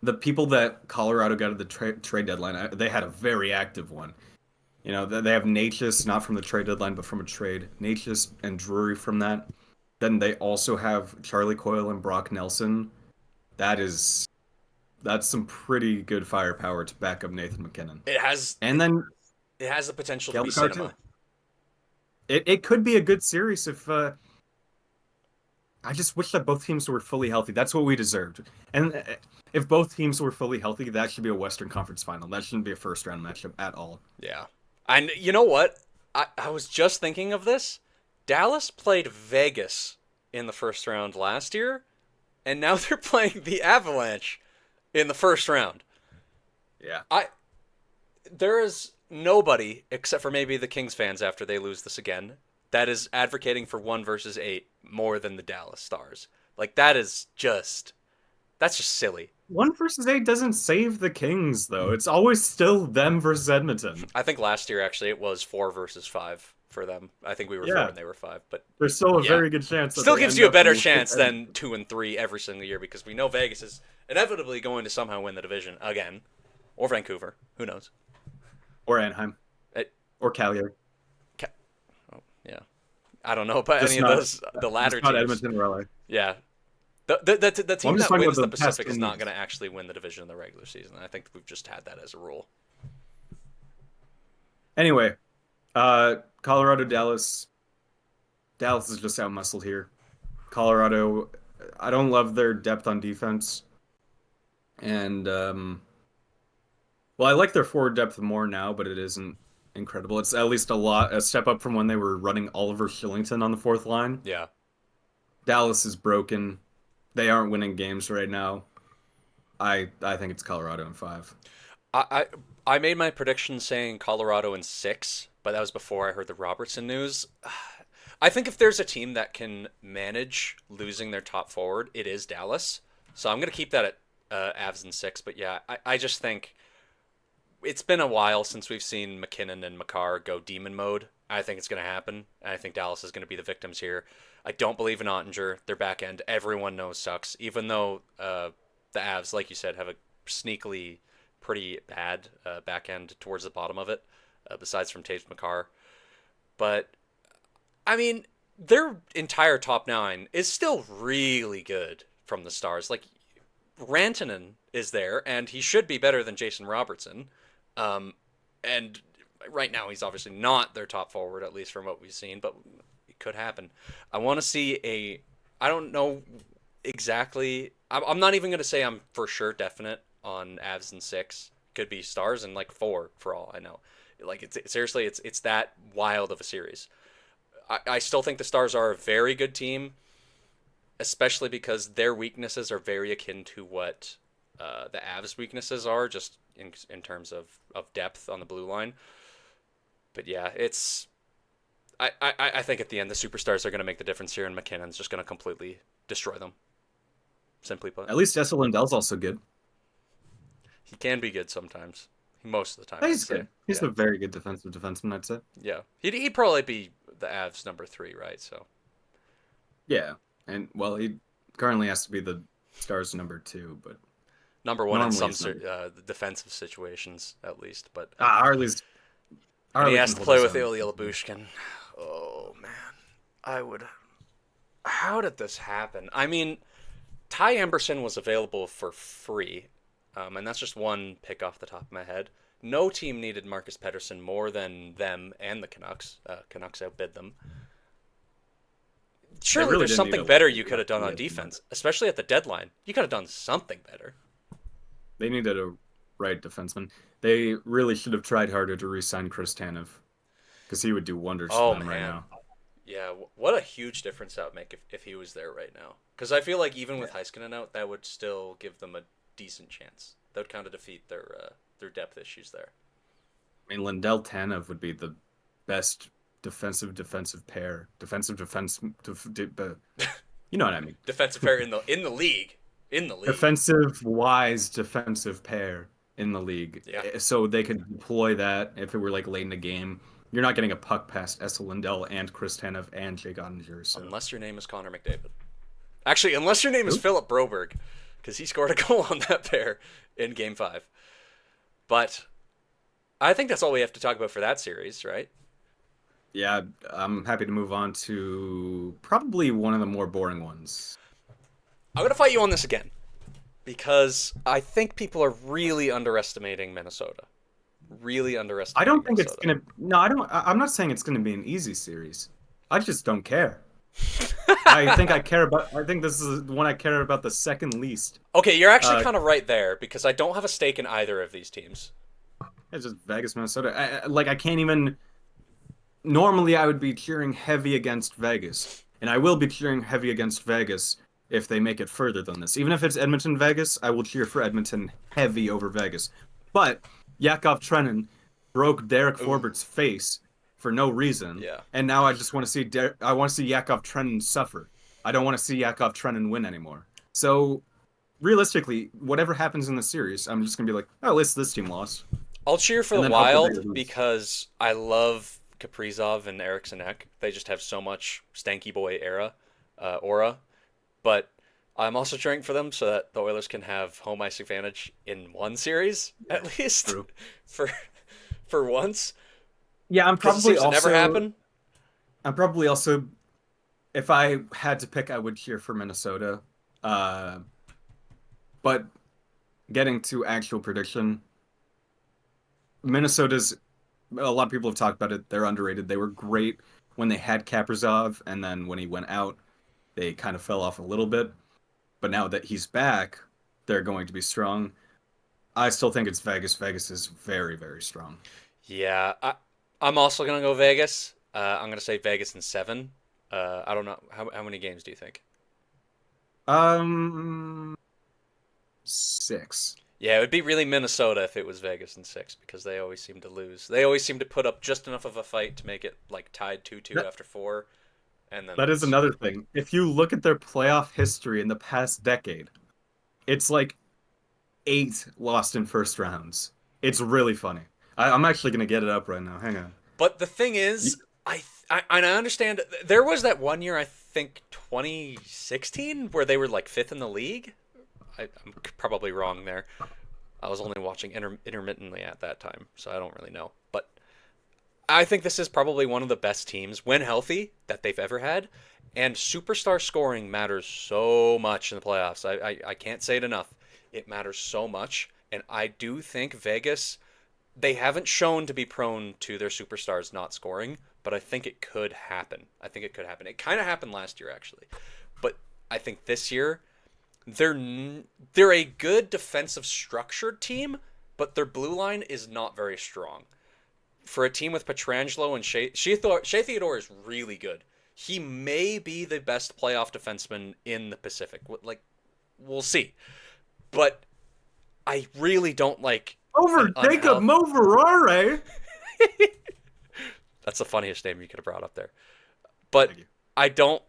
the people that Colorado got at the trade deadline, they had a very active one. You know, they have Natchez, not from the trade deadline, but from a trade. Natchez and Drury from that. Then they also have Charlie Coyle and Brock Nelson. That is that's some pretty good firepower to back up Nathan McKinnon. It has And then it has the potential to Kale be McCarr too. cinema. It could be a good series if I just wish that both teams were fully healthy. That's what we deserved. And if both teams were fully healthy, that should be a Western Conference final. That shouldn't be a first round matchup at all. Yeah. And you know what? I was just thinking of this. Dallas played Vegas in the first round last year, and now they're playing the Avalanche in the first round. Yeah. I There is nobody except for maybe the Kings fans after they lose this again that is advocating for 1 versus 8 more than the Dallas Stars. Like that's just silly. 1 versus 8 doesn't save the Kings though. It's always still them versus Edmonton. I think last year actually it was 4 versus 5 for them. I think we were 4 Yeah. and they were 5, but There's still a yeah. very good chance that Still they gives end you a up better with chance than Edmonton. 2 and 3 every single year because we know Vegas is inevitably going to somehow win the division again, or Vancouver. Who knows? Or Anaheim. It, Or Calgary. oh, yeah, I don't know about Just any of not those. The latter just not teams. Edmonton or LA. Yeah, the Well, team I'm just that talking wins about the the past Pacific is 10 not years. going to actually win the division in the regular season. I think we've just had that as a rule. Anyway, Colorado, Dallas. Dallas is just outmuscled here. Colorado, I don't love their depth on defense. And well, I like their forward depth more now, but it isn't incredible. It's at least a step up from when they were running Oliver Shillington on the fourth line. Yeah, Dallas is broken. They aren't winning games right now. I think it's Colorado in 5. I I made my prediction saying Colorado in 6, but that was before I heard the Robertson news. I think if there's a team that can manage losing their top forward, it is Dallas. So I'm going to keep that at Avs in 6. But yeah, I just think it's been a while since we've seen McKinnon and Makar go demon mode. I think it's going to happen. And I think Dallas is going to be the victims here. I don't believe in Ottinger. Their back end, everyone knows sucks. Even though the Avs, like you said, have a sneakily pretty bad back end towards the bottom of it, besides from Taves Makar. But I mean, their entire top 9 is still really good from the Stars. Like Rantanen is there, and he should be better than Jason Robertson. And right now, he's obviously not their top forward, at least from what we've seen, but it could happen. I want to see I don't know exactly. I'm not even going to say I'm for sure definite on Avs in 6. Could be Stars in like 4 for all I know. Like seriously, it's that wild of a series. I still think the Stars are a very good team, especially because their weaknesses are very akin to what the Avs' weaknesses are, just in terms of depth on the blue line. But yeah, I think at the end the superstars are going to make the difference here, and McKinnon's just going to completely destroy them. Simply put, At least Essa Lindell's also good. he can be good sometimes. Most of the time, Yeah, I'd he's say. good. He's Yeah, a very good defensive defenseman, I'd say. yeah. He'd probably be the Avs number 3, right? So Yeah, and well, he currently has to be the Stars number 2, but number 1 in normally some he's number. defensive situations at least. But Harley's and he Harley has can to hold play his with own. Ilya Lyubushkin. Oh man, I would. How did this happen? I mean, Ty Emberson was available for free, and that's just one pick off the top of my head. No team needed Marcus Pettersson more than them and the Canucks. Canucks outbid them. Surely really there's didn't need something a better lefty you could have done on left. defense, especially at the deadline. You could have done something better. They needed a right defenseman. They really should have tried harder to re-sign Chris Tanev. because he would do wonders for Oh them right man, now. yeah, what a huge difference that would make if he was there right now. Because I feel like even Yeah. with Heiskanen out, that would still give them a decent chance. That would kind of defeat their depth issues there. I mean, Lindell Tanev would be the best defensive pair, you know what I mean. Defensive pair in the league, in the league. Defensive wise defensive pair in the league. Yeah, So they could deploy that if it were like late in the game. You're not getting a puck past Esa Lindell and Chris Tanev and Jake Ottinger. So unless your name is Connor McDavid. Actually, unless your name is Who? Philip Broberg, because he scored a goal on that pair in Game 5. But I think that's all we have to talk about for that series, right? yeah, I'm happy to move on to probably one of the more boring ones. I'm going to fight you on this again because I think people are really underestimating Minnesota. Really I underestimating don't think it's Minnesota. gonna. No, I don't. I'm not saying it's gonna be an easy series. I just don't care. I think I care about. I think this is the one I care about the second least. Okay, you're actually Uh, kind of right there because I don't have a stake in either of these teams. it's just Vegas, Minnesota. Like I can't even. Normally, I would be cheering heavy against Vegas, and I will be cheering heavy against Vegas if they make it further than this. Even if it's Edmonton, Vegas, I will cheer for Edmonton heavy over Vegas. But Yakov Trenin broke Derek Ooh. Forbert's face for no reason, Yeah. and now I just want to see I want to see Yakov Trenin suffer. I don't want to see Yakov Trenin win anymore. So realistically, whatever happens in the series, I'm just gonna be like, oh, at least this team lost, I'll cheer for and the then hope that they Wild lose. because I love Kaprizov and Eriksson Ek. They just have so much stanky boy aura. But I'm also cheering for them so that the Oilers can have home ice advantage in one series at least True. for for once. Yeah, I'm Because it probably seems to never also. happen. I'm probably also, if I had to pick, I would cheer for Minnesota. Uh, but getting to actual prediction, Minnesota's, a lot of people have talked about it. They're underrated. They were great when they had Kaprizov, and then when he went out, they kind of fell off a little bit. But now that he's back, they're going to be strong. I still think it's Vegas. Vegas is very, very strong. Yeah, I'm also gonna go Vegas. I'm gonna say Vegas in 7. I don't know how many games do you think? Um, 6. Yeah, it would be really Minnesota if it was Vegas in 6 because they always seem to lose. They always seem to put up just enough of a fight to make it like tied 2-2 That, after 4, and then that is lose. another thing. If you look at their playoff history in the past decade, it's like 8 lost in first rounds. It's really funny. I'm actually gonna get it up right now. Hang on. But the thing Y- is, and I understand there was that one year I think 2016 where they were like 5th in the league. I'm probably wrong there. I was only watching intermittently at that time, so I don't really know. But I think this is probably one of the best teams when healthy that they've ever had, and superstar scoring matters so much in the playoffs. I can't say it enough. It matters so much, and I do think Vegas, they haven't shown to be prone to their superstars not scoring, but I think it could happen. I think it could happen. It kind of happened last year actually, but I think this year they're a good defensive structured team, but their blue line is not very strong. For a team with Petrangelo and Shea Theodore is really good. He may be the best playoff defenseman in the Pacific. Like, we'll see. But I really don't like Over an Jacob unhealthy. Moverare. That's the funniest name you could have brought up there. But Thank you. I don't.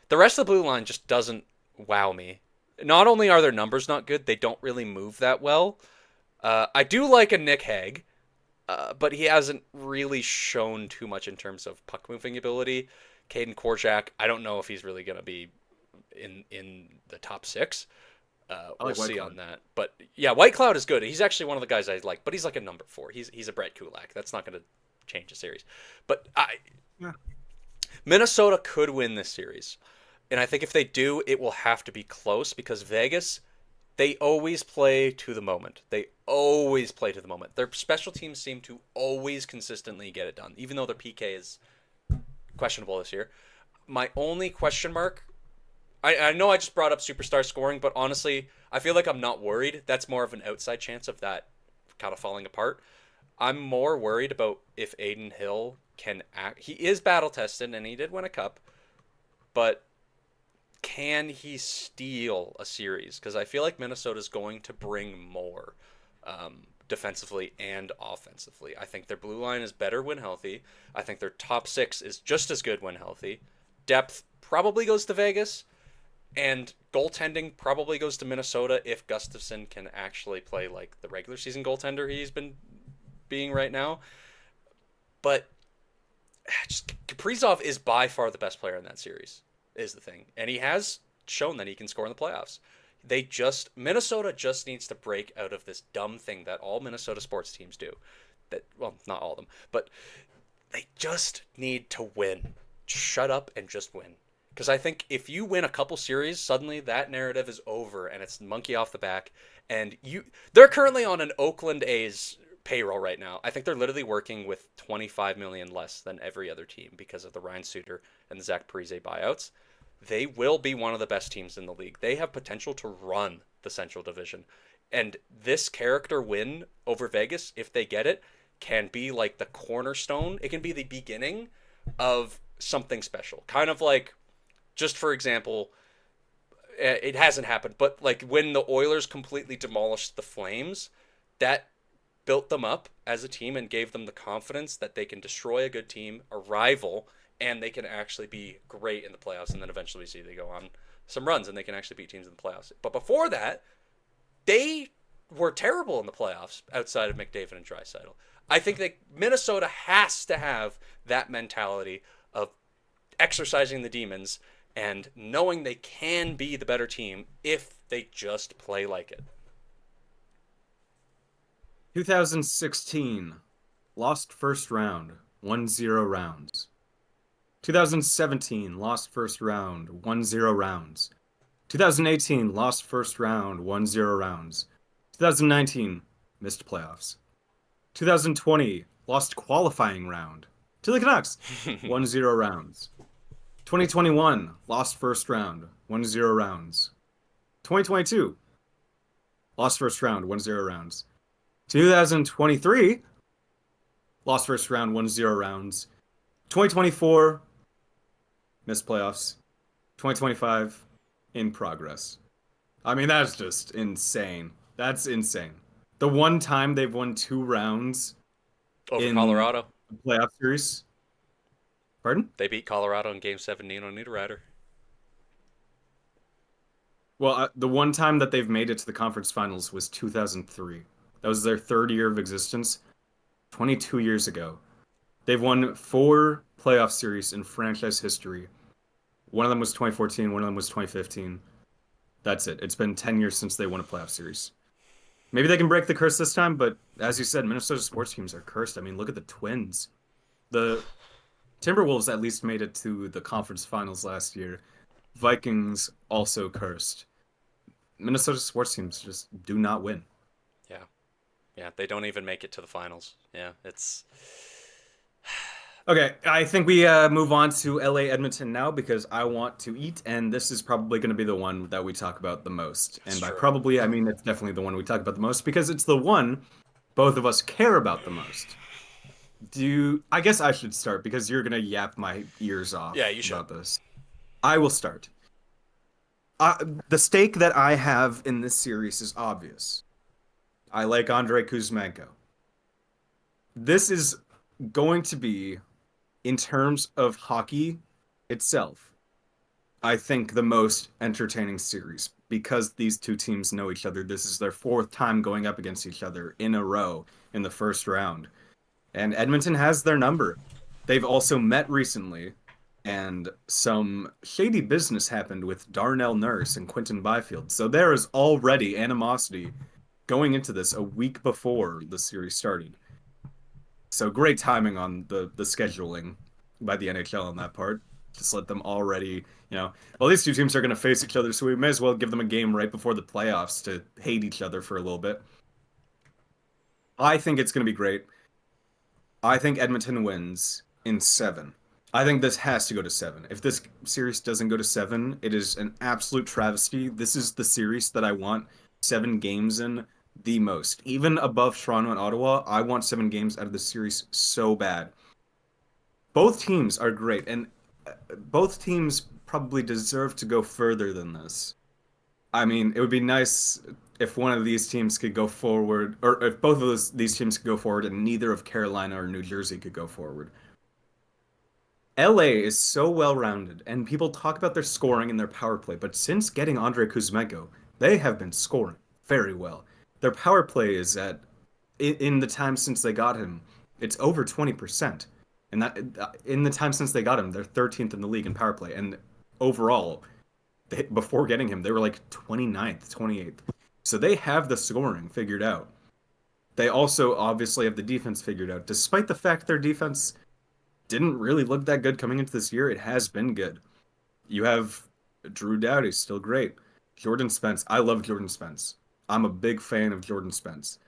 The rest of the blue line just doesn't wow me. Not only are their numbers not good, they don't really move that well. I do like a Nick Hague, but he hasn't really shown too much in terms of puck moving ability. Caden Korczak, I don't know if he's really going to be in the top 6. I We'll like White see Cloud. on that. But yeah, White Cloud is good. He's actually one of the guys I like, but he's like a number 4. He's a Brett Kulak. That's not going to change the series. But Yeah. Minnesota could win this series. And I think if they do, it will have to be close because Vegas, they always play to the moment. They always play to the moment. Their special teams seem to always consistently get it done, even though their PK is questionable this year. My only question mark, I know I just brought up superstar scoring, but honestly, I feel like I'm not worried. That's more of an outside chance of that kind of falling apart. I'm more worried about if Aiden Hill can act. He is battle tested and he did win a cup, but can he steal a series? Because I feel like Minnesota's going to bring more defensively and offensively. I think their blue line is better when healthy. I think their top six is just as good when healthy. Depth probably goes to Vegas, and goaltending probably goes to Minnesota if Gustafsson can actually play like the regular season goaltender he's been being right now. But just, Kaprizov is by far the best player in that series, is the thing. And he has shown that he can score in the playoffs. Minnesota just needs to break out of this dumb thing that all Minnesota sports teams do. That, well, not all of them, but they just need to win. Shut up and just win. Because I think if you win a couple series, suddenly that narrative is over and it's monkey off the back. And they're currently on an Oakland A's payroll right now. I think they're literally working with 25 million less than every other team because of the Ryan Suter and the Zach Parise buyouts. They will be one of the best teams in the league. They have potential to run the Central Division. And this character win over Vegas, if they get it, can be like the cornerstone. It can be the beginning of something special. Kind of like, just for example, it hasn't happened, but like when the Oilers completely demolished the Flames, that built them up as a team and gave them the confidence that they can destroy a good team, a rival, and they can actually be great in the playoffs. And then eventually we see they go on some runs and they can actually beat teams in the playoffs. But before that, they were terrible in the playoffs outside of McDavid and Draisaitl. I think that Minnesota has to have that mentality of exercising the demons and knowing they can be the better team if they just play like it. 2016, lost first round, 1-0 rounds. 2017, lost first round, 1-0 rounds. 2018, lost first round, 1-0 rounds. 2019, missed playoffs. 2020, lost qualifying round to the Canucks, 1-0 rounds. 2021, lost first round, 1-0 rounds. 2022, lost first round, 1-0 rounds. 2023, lost first round, 1-0 rounds. 2024, missed playoffs. 2025, in progress. I mean, that's just insane. That's insane. The one time they've won 2 rounds Over in Colorado. the playoff series. Pardon? They beat Colorado in Game 7, Nino Niederreiter. Well, the one time that they've made it to the conference finals was 2003. That was their 3rd year of existence, 22 years ago. They've won 4 playoff series in franchise history. One of them was 2014, one of them was 2015. That's it. It's been 10 years since they won a playoff series. Maybe they can break the curse this time, but as you said, Minnesota sports teams are cursed. I mean, look at the Twins. The Timberwolves at least made it to the conference finals last year. Vikings also cursed. Minnesota sports teams just do not win. Yeah. Yeah, they don't even make it to the finals. Yeah, it's... Okay, I think we move on to LA Edmonton now because I want to eat, and this is probably going to be the one that we talk about the most. That's And by true. probably, I mean it's definitely the one we talk about the most because it's the one both of us care about the most. I guess I should start because you're going to yap my ears off Yeah, you should. about this. I will start. The stake that I have in this series is obvious. I like Andrei Kuzmenko. This is going to be, in terms of hockey itself, I think the most entertaining series because these two teams know each other. This is their 4th time going up against each other in a row in the first round. And Edmonton has their number. They've also met recently, and some shady business happened with Darnell Nurse and Quentin Byfield. So there is already animosity going into this a week before the series started. So great timing on the scheduling by the NHL on that part. Just let them already, well, these two teams are going to face each other, so we may as well give them a game right before the playoffs to hate each other for a little bit. I think it's going to be great. I think Edmonton wins in 7. I think this has to go to 7. If this series doesn't go to 7, it is an absolute travesty. This is the series that I want 7 games in the most. Even above Toronto and Ottawa, I want 7 games out of the series so bad. Both teams are great, and both teams probably deserve to go further than this. I mean, it would be nice if one of these teams could go forward, or if both of these teams could go forward, and neither of Carolina or New Jersey could go forward. LA is so well-rounded, and people talk about their scoring and their power play, but since getting Andrei Kuzmenko, they have been scoring very well. Their power play is in the time since they got him, it's over 20%. And that in the time since they got him, they're 13th in the league in power play. And overall, before getting him, they were like 29th, 28th. So they have the scoring figured out. They also obviously have the defense figured out. Despite the fact their defense didn't really look that good coming into this year, it has been good. You have Drew Doughty, still great. Jordan Spence. I love Jordan Spence. I'm a big fan of Jordan Spence.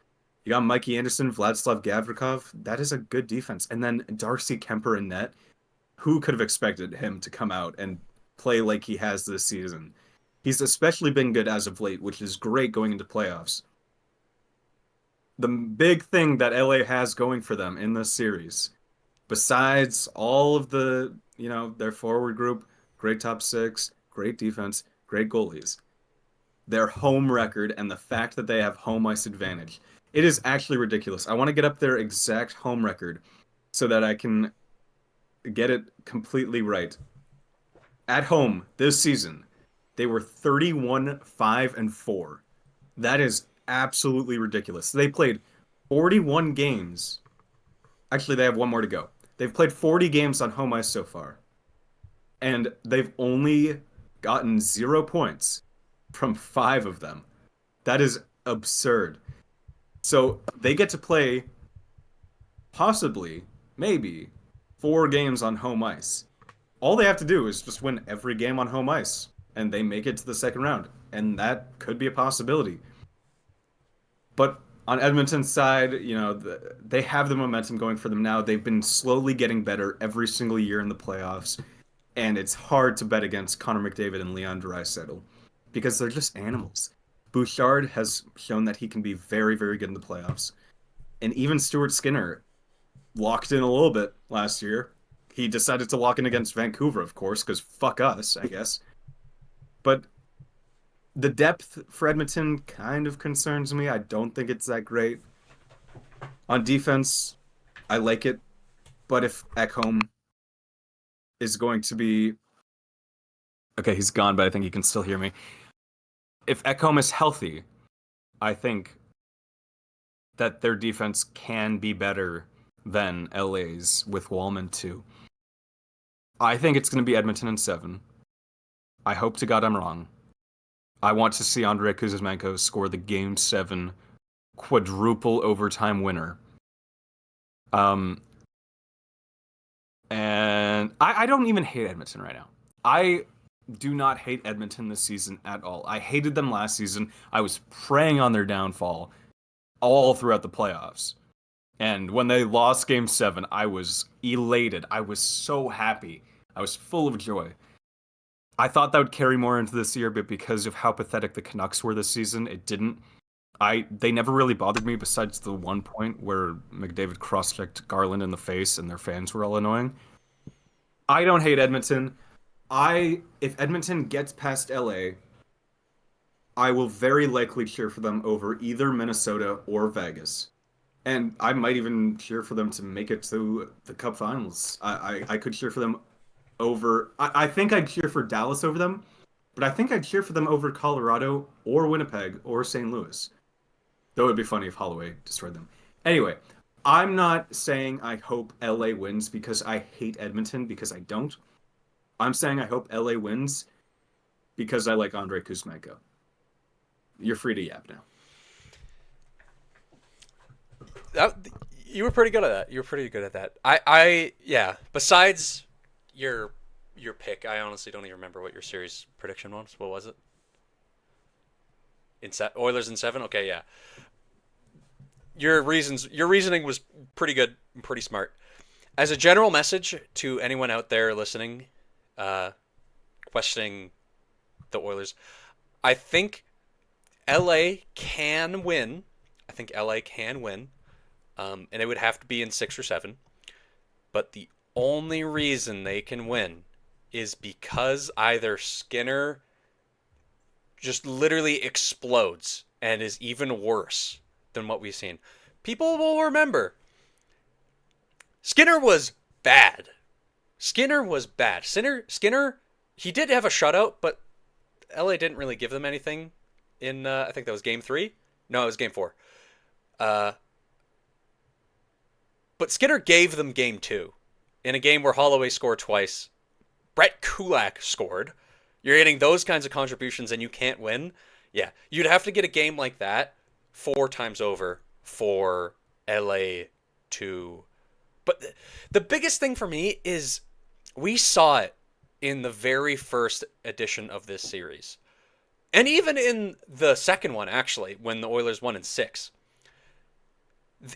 You got Mikey Anderson, Vladislav Gavrikov. That is a good defense. And then Darcy Kemper in net. Who could have expected him to come out and play like he has this season? He's especially been good as of late, which is great going into playoffs. The big thing that LA has going for them in this series, besides all of their forward group, great top six, great defense, great goalies, their home record and the fact that they have home ice advantage. It is actually ridiculous. I want to get up their exact home record so that I can get it completely right. At home this season, they were 31-5-4. That is absolutely ridiculous. They played 41 games. Actually, they have one more to go. They've played 40 games on home ice so far, and they've only gotten 0 points from 5 of them. That is absurd. So they get to play possibly, maybe, 4 games on home ice. All they have to do is just win every game on home ice, and they make it to the second round. And that could be a possibility. But on Edmonton's side, they have the momentum going for them now. They've been slowly getting better every single year in the playoffs, and it's hard to bet against Connor McDavid and Leon Draisaitl because they're just animals. Bouchard has shown that he can be very, very good in the playoffs, and even Stuart Skinner locked in a little bit last year. He decided to lock in against Vancouver, of course, because fuck us, I guess. But the depth for Edmonton kind of concerns me. I don't think it's that great. On defense, I like it. But if Ekholm is going to be... Okay, he's gone, but I think he can still hear me. If Ekholm is healthy, I think that their defense can be better than LA's with Wallman too. I think it's going to be Edmonton in 7. I hope to God I'm wrong. I want to see Andrei Kuzmenko score the Game 7 quadruple overtime winner. And I don't even hate Edmonton right now. I do not hate Edmonton this season at all. I hated them last season. I was preying on their downfall all throughout the playoffs. And when they lost Game 7, I was elated. I was so happy. I was full of joy. I thought that would carry more into this year, but because of how pathetic the Canucks were this season, it didn't. They never really bothered me besides the one point where McDavid cross-checked Garland in the face and their fans were all annoying. I don't hate Edmonton. If Edmonton gets past LA, I will very likely cheer for them over either Minnesota or Vegas. And I might even cheer for them to make it to the Cup Finals. I could cheer for them over... I think I'd cheer for Dallas over them, but I think I'd cheer for them over Colorado or Winnipeg or St. Louis. Though it would be funny if Holloway destroyed them. Anyway, I'm not saying I hope LA wins because I hate Edmonton, because I don't. I'm saying I hope LA wins because I like Andrei Kuzmenko. You're free to yap now. You were pretty good at that. You were pretty good at that. Yeah. Besides your pick, I honestly don't even remember what your series prediction was. What was it? Oilers in 7. Okay, yeah. Your reasoning was pretty good and pretty smart. As a general message to anyone out there listening, questioning the Oilers, I think LA can win I think LA can win, and it would have to be in 6 or 7. But the only reason they can win is because either Skinner just literally explodes and is even worse than what we've seen. People will remember Skinner was bad. Skinner was bad. Skinner, he did have a shutout, but LA didn't really give them anything in, I think that was game 3. No, it was game 4. But Skinner gave them game 2 in a game where Holloway scored twice. Brett Kulak scored. You're getting those kinds of contributions and you can't win. Yeah, you'd have to get a game like that 4 times over for LA to... But the biggest thing for me is we saw it in the very first edition of this series. And even in the second one, actually, when the Oilers won in 6.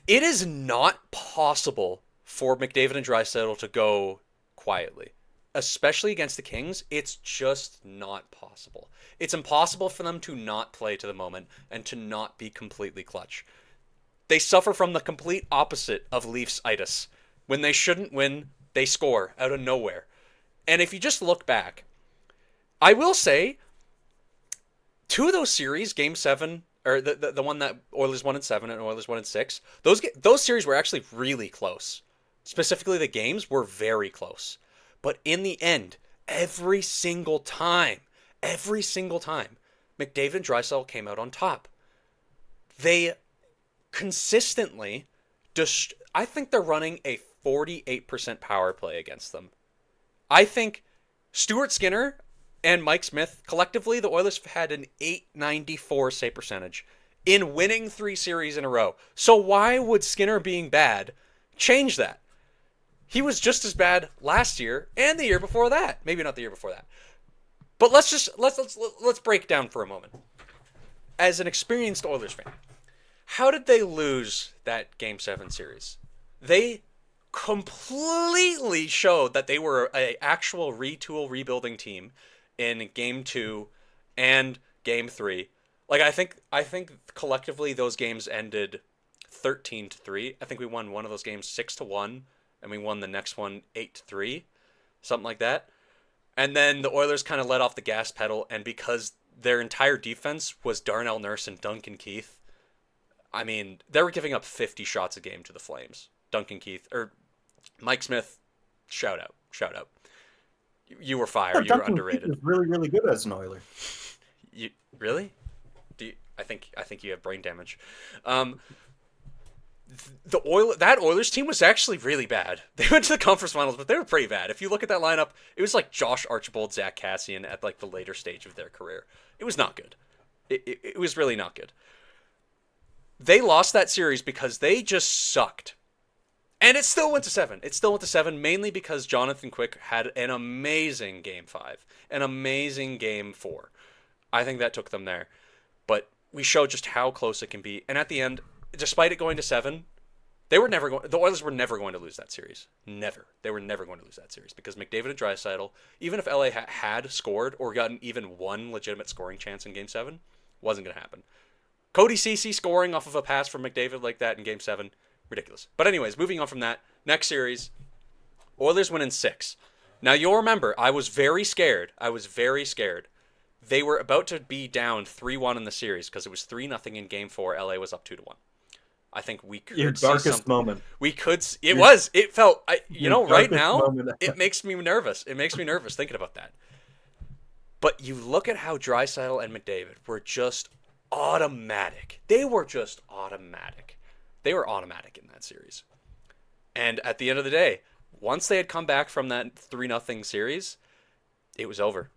It is not possible for McDavid and Draisaitl to go quietly. Especially against the Kings, it's just not possible. It's impossible for them to not play to the moment and to not be completely clutch. They suffer from the complete opposite of Leafs-itis. When they shouldn't win, they score out of nowhere. And if you just look back, I will say, 2 of those series, Game 7, or the one that Oilers won in 7 and Oilers won in 6, those series were actually really close. Specifically, the games were very close. But in the end, every single time, McDavid and Draisaitl came out on top. They consistently, I think they're running a 48% power play against them. I think Stuart Skinner and Mike Smith, collectively, the Oilers have had an .894 save percentage in winning 3 series in a row. So why would Skinner being bad change that? He was just as bad last year and the year before that. Maybe not the year before that. But let's break down for a moment. As an experienced Oilers fan, how did they lose that Game 7 series? They completely showed that they were an actual retool rebuilding team in Game 2 and Game 3. Like I think collectively those games ended 13-3. I think we won one of those games 6-1. And we won the next one 8-3, something like that. And then the Oilers kind of let off the gas pedal, and because their entire defense was Darnell Nurse and Duncan Keith, I mean, they were giving up 50 shots a game to the Flames. Mike Smith, shout out. You were fire. You were underrated. Keith is really, really good as an Oiler. You really? I think you have brain damage. That Oilers team was actually really bad. They went to the conference finals, but they were pretty bad. If you look at that lineup, it was like Josh Archibald, Zach Kassian at like the later stage of their career. It was not good. It was really not good. They lost that series because they just sucked. And it still went to 7. It still went to 7 mainly because Jonathan Quick had an amazing Game 5, an amazing Game 4. I think that took them there. But we showed just how close it can be. And at the end, despite it going to 7, the Oilers were never going to lose that series. Never. They were never going to lose that series because McDavid and Draisaitl, even if LA had scored or gotten even one legitimate scoring chance in Game 7, wasn't going to happen. Cody Ceci scoring off of a pass from McDavid like that in Game 7, ridiculous. But anyways, moving on from that, next series, Oilers win in 6. Now you'll remember, I was very scared. They were about to be down 3-1 in the series because it was 3-0 in Game 4. LA was up 2-1. I think we could Your darkest moment. We could. It felt. Right now, moment. it makes me nervous. It makes me nervous thinking about that. But you look at how Draisaitl and McDavid were just automatic. They were just automatic. They were automatic in that series. And at the end of the day, once they had come back from that 3-0 series, it was over.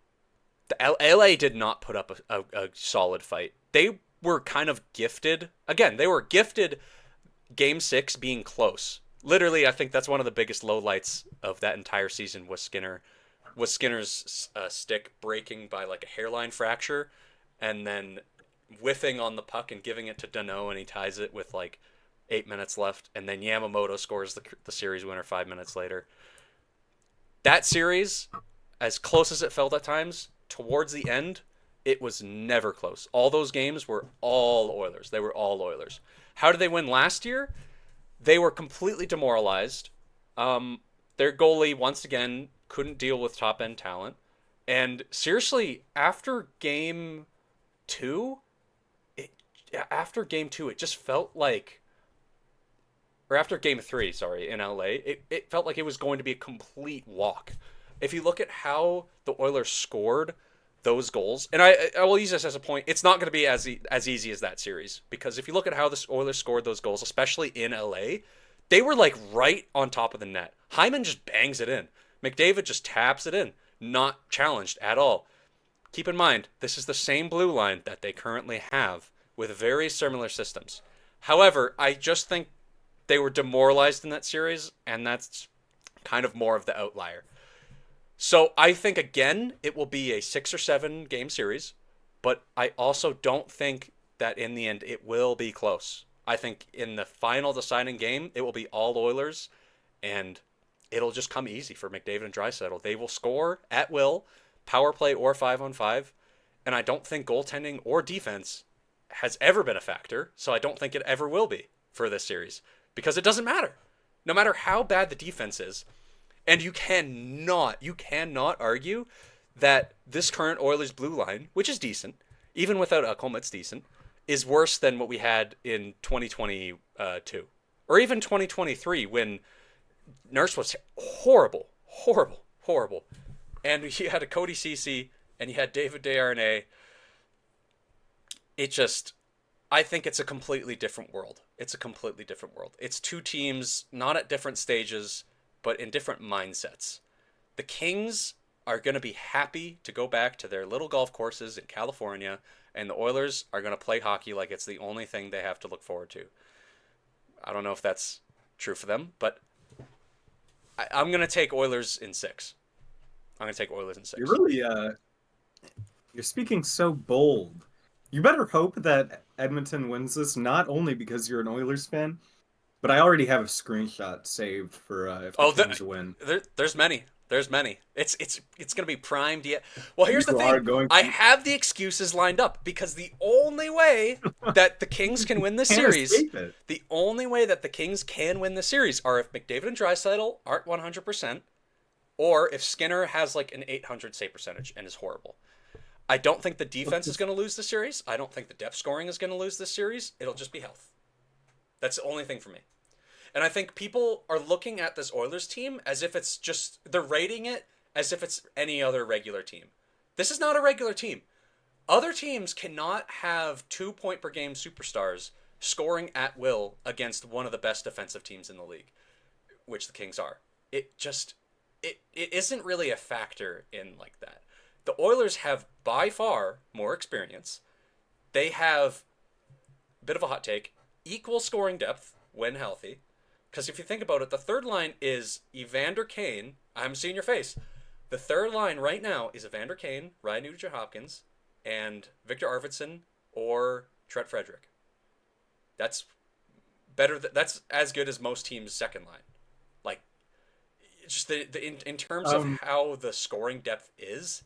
The LA did not put up a solid fight. They were kind of gifted. Again, they were gifted Game 6 being close. Literally, I think that's one of the biggest lowlights of that entire season was Skinner's stick breaking by like a hairline fracture and then whiffing on the puck and giving it to Danault, and he ties it with like 8 minutes left, and then Yamamoto scores the series winner 5 minutes later. That series, as close as it felt at times, towards the end, it was never close. All those games were all Oilers. They were all Oilers. How did they win last year? They were completely demoralized. Their goalie, once again, couldn't deal with top-end talent. And seriously, two, it, after game two, it just felt like, or after game three, sorry, in LA, it felt like it was going to be a complete walk. If you look at how the Oilers scored those goals, and I will use this as a point, it's not going to be as easy as that series, because if you look at how the Oilers scored those goals, especially in LA, they were like right on top of the net. Hyman just bangs it in. McDavid just taps it in, not challenged at all. Keep in mind, this is the same blue line that they currently have with very similar systems. However, I just think they were demoralized in that series, and that's kind of more of the outlier. So I think, again, it will be a 6 or 7 game series, but I also don't think that in the end it will be close. I think in the final deciding game, it will be all Oilers, and it'll just come easy for McDavid and Draisaitl. They will score at will, power play or 5-on-5, and I don't think goaltending or defense has ever been a factor, so I don't think it ever will be for this series, because it doesn't matter. No matter how bad the defense is, and you cannot argue that this current Oilers blue line, which is decent, even without Ekholm, it's decent, is worse than what we had in 2022. Or even 2023, when Nurse was horrible. And you had a Cody Ceci, and you had David Desharnais. I think it's a completely different world. It's two teams, not at different stages, but in different mindsets. The Kings are going to be happy to go back to their little golf courses in California, and the Oilers are going to play hockey like it's the only thing they have to look forward to. I don't know if that's true for them, but I'm going to take Oilers in 6. You're really, you're speaking so bold. You better hope that Edmonton wins this, not only because you're an Oilers fan, but I already have a screenshot saved for if the Kings win. There's many. It's gonna be primed yet. Well, here's the thing. I have the excuses lined up, because the only way that the Kings can win this series, are if McDavid and Draisaitl aren't 100%, or if Skinner has like an 800 save percentage and is horrible. I don't think the defense is going to lose the series. I don't think the depth scoring is going to lose this series. It'll just be health. That's the only thing for me. And I think people are looking at this Oilers team as if it's just, they're rating it as if it's any other regular team. This is not a regular team. Other teams cannot have 2-point-per-game superstars scoring at will against one of the best defensive teams in the league, which the Kings are. It isn't really a factor in like that. The Oilers have by far more experience. They have, a bit of a hot take, equal scoring depth when healthy. Because if you think about it, the third line is Evander Kane. I'm seeing your face. The third line right now is Evander Kane, Ryan Nugent-Hopkins, and Victor Arvidsson or Trent Frederick. That's better. That's as good as most teams' second line. Like, just in terms of how the scoring depth is,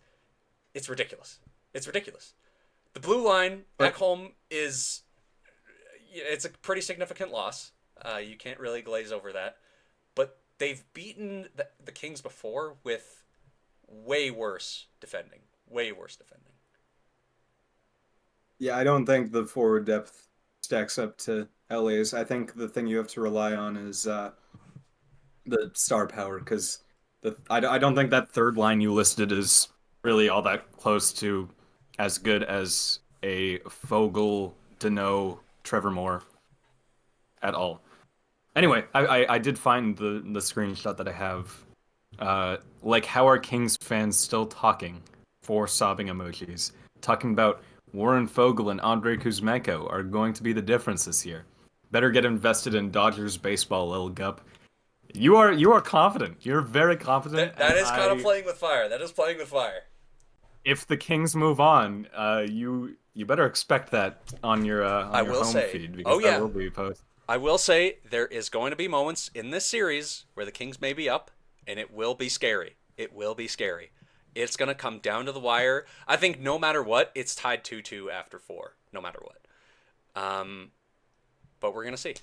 it's ridiculous. The blue line back home it's a pretty significant loss. You can't really glaze over that. But they've beaten the Kings before with way worse defending. Yeah, I don't think the forward depth stacks up to LA's. I think the thing you have to rely on is the star power, because I don't think that third line you listed is really all that close to as good as a Fogle, Deneau, Trevor Moore at all. Anyway, I did find the screenshot that I have. Like, how are Kings fans still talking? 4 sobbing emojis. Talking about Warren Fogle and Andrei Kuzmenko are going to be the difference this year. Better get invested in Dodgers baseball, Lil Gup. You are confident. You're very confident. That is kind of playing with fire. If the Kings move on, you better expect that on your home feed, because that will be posted. I will say there is going to be moments in this series where the Kings may be up, and it will be scary. It's going to come down to the wire. I think no matter what, it's tied 2-2 after 4, no matter what. but we're gonna see.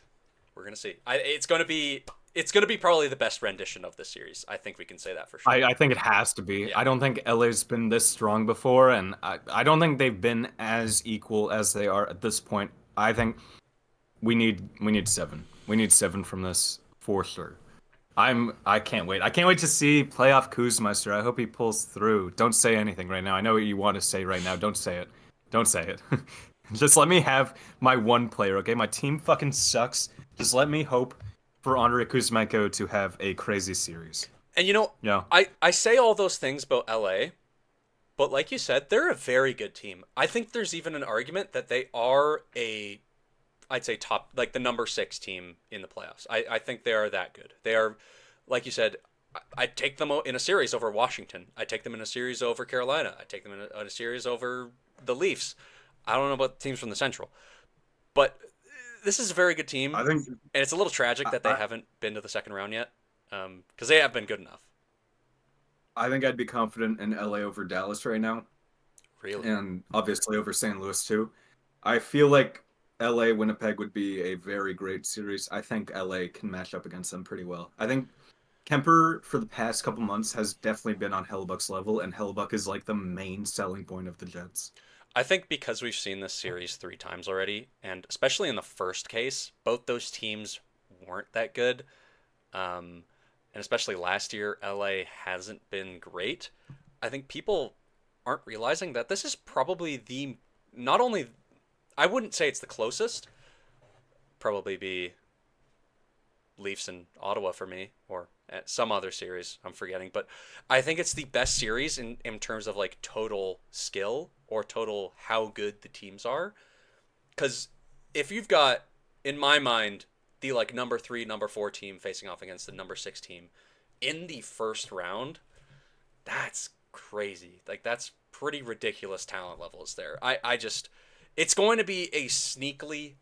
We're gonna see. It's gonna be probably the best rendition of this series. I think we can say that for sure. I think it has to be. Yeah. I don't think LA's been this strong before, and I don't think they've been as equal as they are at this point. I think we need 7. We need 7 from this for sure. I can't wait. I can't wait to see playoff Kuzmeister. I hope he pulls through. Don't say anything right now. I know what you want to say right now. Don't say it. Don't say it. Just let me have my one player, okay? My team fucking sucks. Just let me hope for Andrei Kuzmenko to have a crazy series. And Yeah. I say all those things about LA, but like you said, they're a very good team. I think there's even an argument that they are I'd say top, like the number 6 team in the playoffs. I think they are that good. They are, like you said, I'd take them in a series over Washington. I'd take them in a series over Carolina. I'd take them in a series over the Leafs. I don't know about teams from the Central, but this is a very good team. I think, and it's a little tragic that they haven't been to the second round yet, because they have been good enough. I think I'd be confident in LA over Dallas right now, Really? and obviously over St. Louis too. I feel like LA Winnipeg would be a very great series. I think LA can match up against them pretty well. I think Kemper for the past couple months has definitely been on Hellebuck's level, and Hellebuck is like the main selling point of the Jets. I think because we've seen this series 3 times already, and especially in the first case, both those teams weren't that good. And especially last year, LA hasn't been great. I think people aren't realizing that this is probably not only, I wouldn't say it's the closest, probably be Leafs and Ottawa for me, or some other series I'm forgetting, but I think it's the best series in terms of like total skill or total how good the teams are. Because if you've got, in my mind, the like number 3, number 4 team facing off against the number 6 team in the first round, that's crazy. Like that's pretty ridiculous talent levels there. I just, it's going to be a sneakily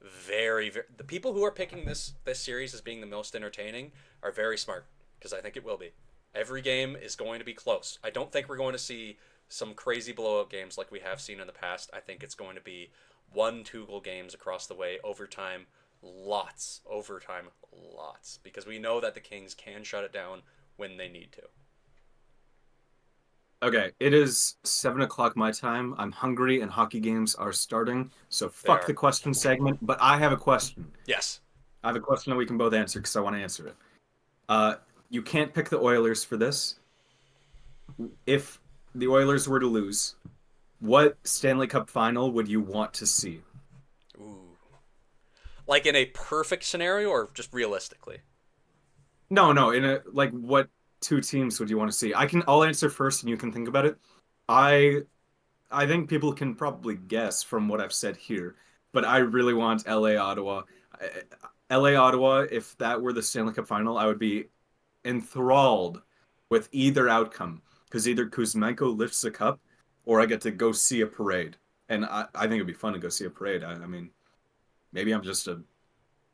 the people who are picking this series as being the most entertaining are very smart, because I think it will be. Every game is going to be close. I don't think we're going to see some crazy blowout games like we have seen in the past. I think it's going to be 1-2 goal games across the way, overtime, lots, because we know that the Kings can shut it down when they need to. Okay, it is 7 o'clock my time. I'm hungry and hockey games are starting. So fuck the question segment, but I have a question. Yes. I have a question that we can both answer because I want to answer it. You can't pick the Oilers for this. If the Oilers were to lose, what Stanley Cup final would you want to see? Ooh. Like in a perfect scenario or just realistically? No, in a like what 2 teams would you want to see? I'll answer first and you can think about it. I think people can probably guess from what I've said here, but I really want LA Ottawa. LA Ottawa, if that were the Stanley Cup final, I would be enthralled with either outcome, because either Kuzmenko lifts the cup or I get to go see a parade. And I think it'd be fun to go see a parade. I mean, maybe I'm just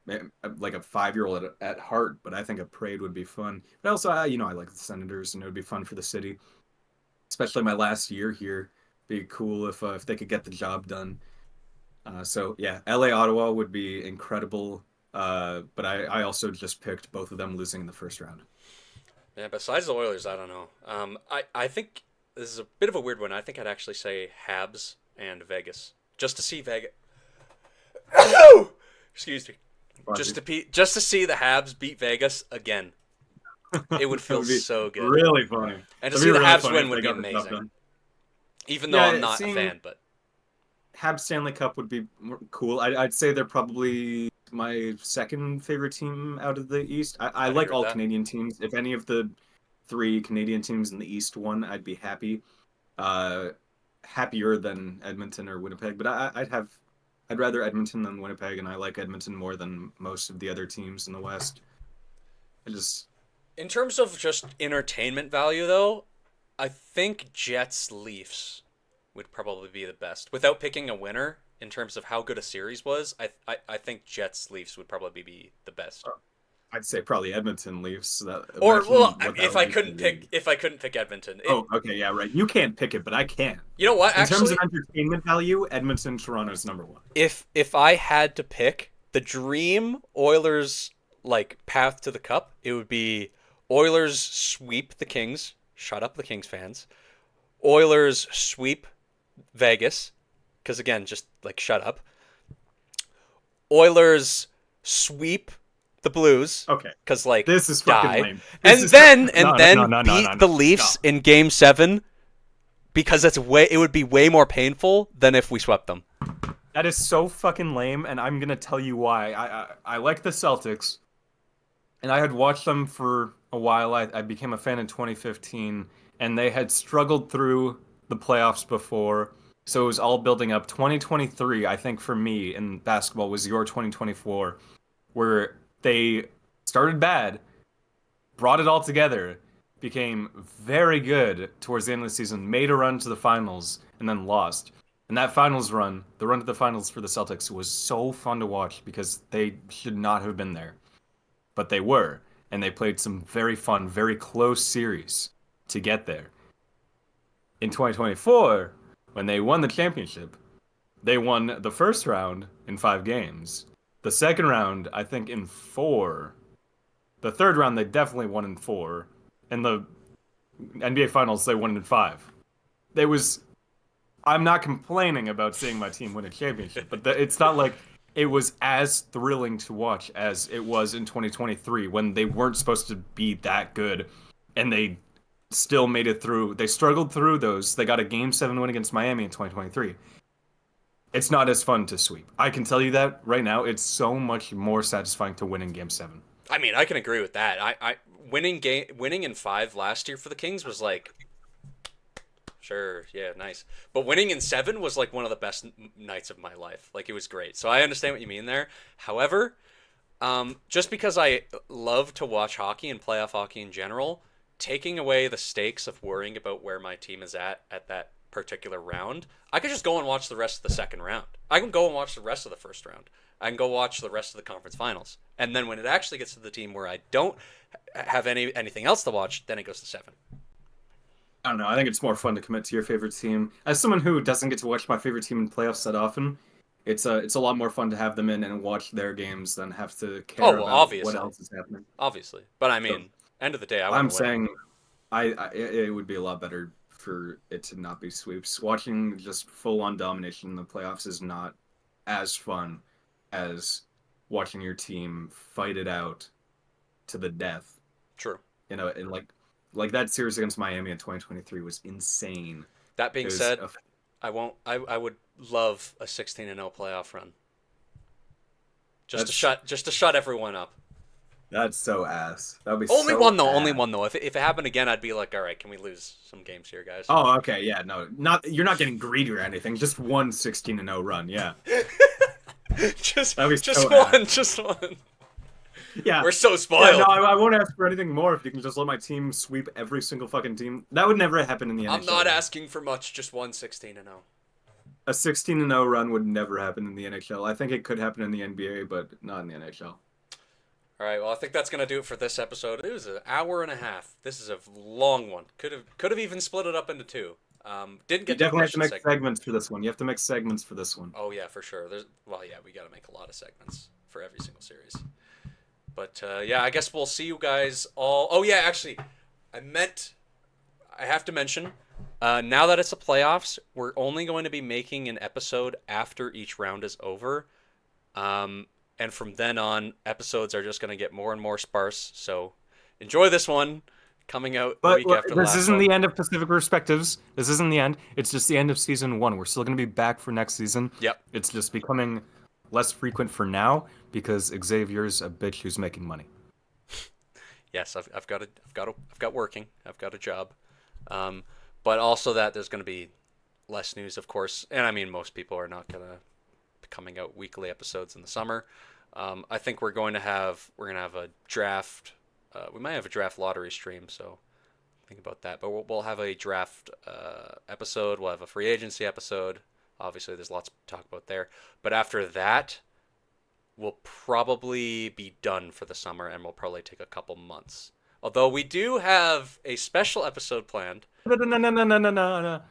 like a 5-year-old at heart, but I think a parade would be fun. But also, I like the Senators, and it would be fun for the city, especially my last year here. Be cool if they could get the job done. So yeah, LA Ottawa would be incredible. But I also just picked both of them losing in the first round. Yeah, besides the Oilers, I don't know. I think this is a bit of a weird one. I think I'd actually say Habs and Vegas, just to see Vegas. Excuse me. Just to see the Habs beat Vegas again. It would feel so good. Really funny. And to see the Habs win would be amazing. Even though I'm not a fan, but Habs Stanley Cup would be cool. I'd say they're probably my second favorite team out of the East. I like all Canadian teams. If any of the 3 Canadian teams in the East won, I'd be happy. Happier than Edmonton or Winnipeg, but I'd rather Edmonton than Winnipeg, and I like Edmonton more than most of the other teams in the West. In terms of just entertainment value, though, I think Jets Leafs would probably be the best. Without picking a winner, in terms of how good a series was, I think Jets Leafs would probably be the best. I'd say probably Edmonton Leafs. If I couldn't pick Edmonton. Okay, yeah, right. You can't pick it, but I can. You know what? In terms of entertainment value, Edmonton, Toronto's number 1. If I had to pick, the dream Oilers like path to the cup, it would be Oilers sweep the Kings. Shut up, the Kings fans. Oilers sweep Vegas, because again, just like shut up. Oilers sweep the Blues, Okay. because like This is fucking die, lame. and This is then no, beat the Leafs in Game 7, because it would be way more painful than if we swept them. That is so fucking lame, and I'm gonna tell you why. I like the Celtics, and I had watched them for a while. I became a fan in 2015, and they had struggled through the playoffs before, so it was all building up. 2023, I think for me in basketball was your 2024, where they started bad, brought it all together, became very good towards the end of the season, made a run to the finals, and then lost. And that finals run, the run to the finals for the Celtics, was so fun to watch because they should not have been there. But they were. And they played some very fun, very close series to get there. In 2024, when they won the championship, they won the first round in 5 games. The second round, I think, in 4. The third round, they definitely won in 4. And the NBA Finals, they won in 5. I'm not complaining about seeing my team win a championship, but it's not like it was as thrilling to watch as it was in 2023 when they weren't supposed to be that good, and they still made it through. They struggled through those. They got a Game 7 win against Miami in 2023. It's not as fun to sweep. I can tell you that right now. It's so much more satisfying to win in Game 7. I mean, I can agree with that. I winning in 5 last year for the Kings was like, sure, yeah, nice. But winning in 7 was like one of the best nights of my life. Like, it was great. So I understand what you mean there. However, just because I love to watch hockey and playoff hockey in general, taking away the stakes of worrying about where my team is at that particular round, I could just go and watch the rest of the second round. I can go and watch the rest of the first round. I can go watch the rest of the conference finals. And then when it actually gets to the team where I don't have anything else to watch, then it goes to 7. I don't know. I think it's more fun to commit to your favorite team. As someone who doesn't get to watch my favorite team in playoffs that often, it's a lot more fun to have them in and watch their games than have to care about obviously. what else is happening. Obviously. But I mean, end of the day, I'm saying it would be a lot better for it to not be sweeps. Watching just full-on domination in the playoffs is not as fun as watching your team fight it out to the death. True. You know, and like that series against Miami in 2023 was insane. That being said, I would love a 16-0 playoff run. Just to shut everyone up. That's so ass. That would be only so one though. ass. Only one though. If it happened again, I'd be like, all right, can we lose some games here, guys? Oh, okay, yeah, no, you're not getting greedy or anything. Just one 16-0 run, yeah. just one, ass. Just one. Yeah, we're so spoiled. Yeah, no, I won't ask for anything more if you can just let my team sweep every single fucking team. That would never happen in the NHL. I'm not asking for much. Just one 16-0. A 16-0 run would never happen in the NHL. I think it could happen in the NBA, but not in the NHL. All right, well, I think that's going to do it for this episode. It was an hour and a half. This is a long one. Could have even split it up into 2. Didn't get you definitely have to make segments for this one. You have to make segments for this one. Oh, yeah, for sure. We got to make a lot of segments for every single series. But, yeah, I guess we'll see you guys all. Oh, yeah, actually, I have to mention, now that it's the playoffs, we're only going to be making an episode after each round is over. And from then on, episodes are just going to get more and more sparse. So enjoy this one coming out the week after the last one. This isn't the end of Pacific Perspectives. This isn't the end. It's just the end of season 1. We're still going to be back for next season. Yep. It's just becoming less frequent for now because Xavier's a bitch who's making money. Yes, I've got working. I've got a job. But also that there's going to be less news, of course. And I mean, most people are not going to be coming out weekly episodes in the summer. I think we're going to have a draft. We might have a draft lottery stream, so think about that. But we'll have a draft episode. We'll have a free agency episode. Obviously, there's lots to talk about there. But after that, we'll probably be done for the summer, and we'll probably take a couple months. Although we do have a special episode planned. No.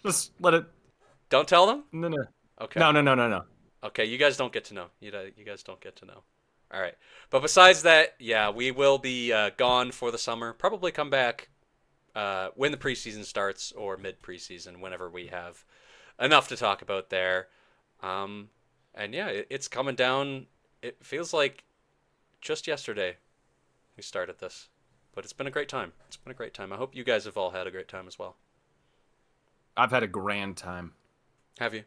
Just let it. Don't tell them? No. Okay. No. Okay, you guys don't get to know. You guys don't get to know. All right. But besides that, yeah, we will be gone for the summer. Probably come back when the preseason starts or mid preseason, whenever we have enough to talk about there. And yeah, it's coming down. It feels like just yesterday we started this, but it's been a great time. It's been a great time. I hope you guys have all had a great time as well. I've had a grand time. Have you?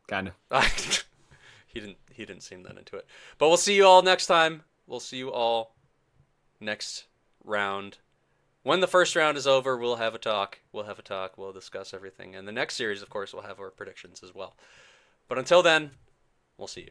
Kind of. He didn't seem that into it. But we'll see you all next time. We'll see you all next round. When the first round is over, we'll have a talk. We'll discuss everything. And the next series, of course, we'll have our predictions as well. But until then, we'll see you.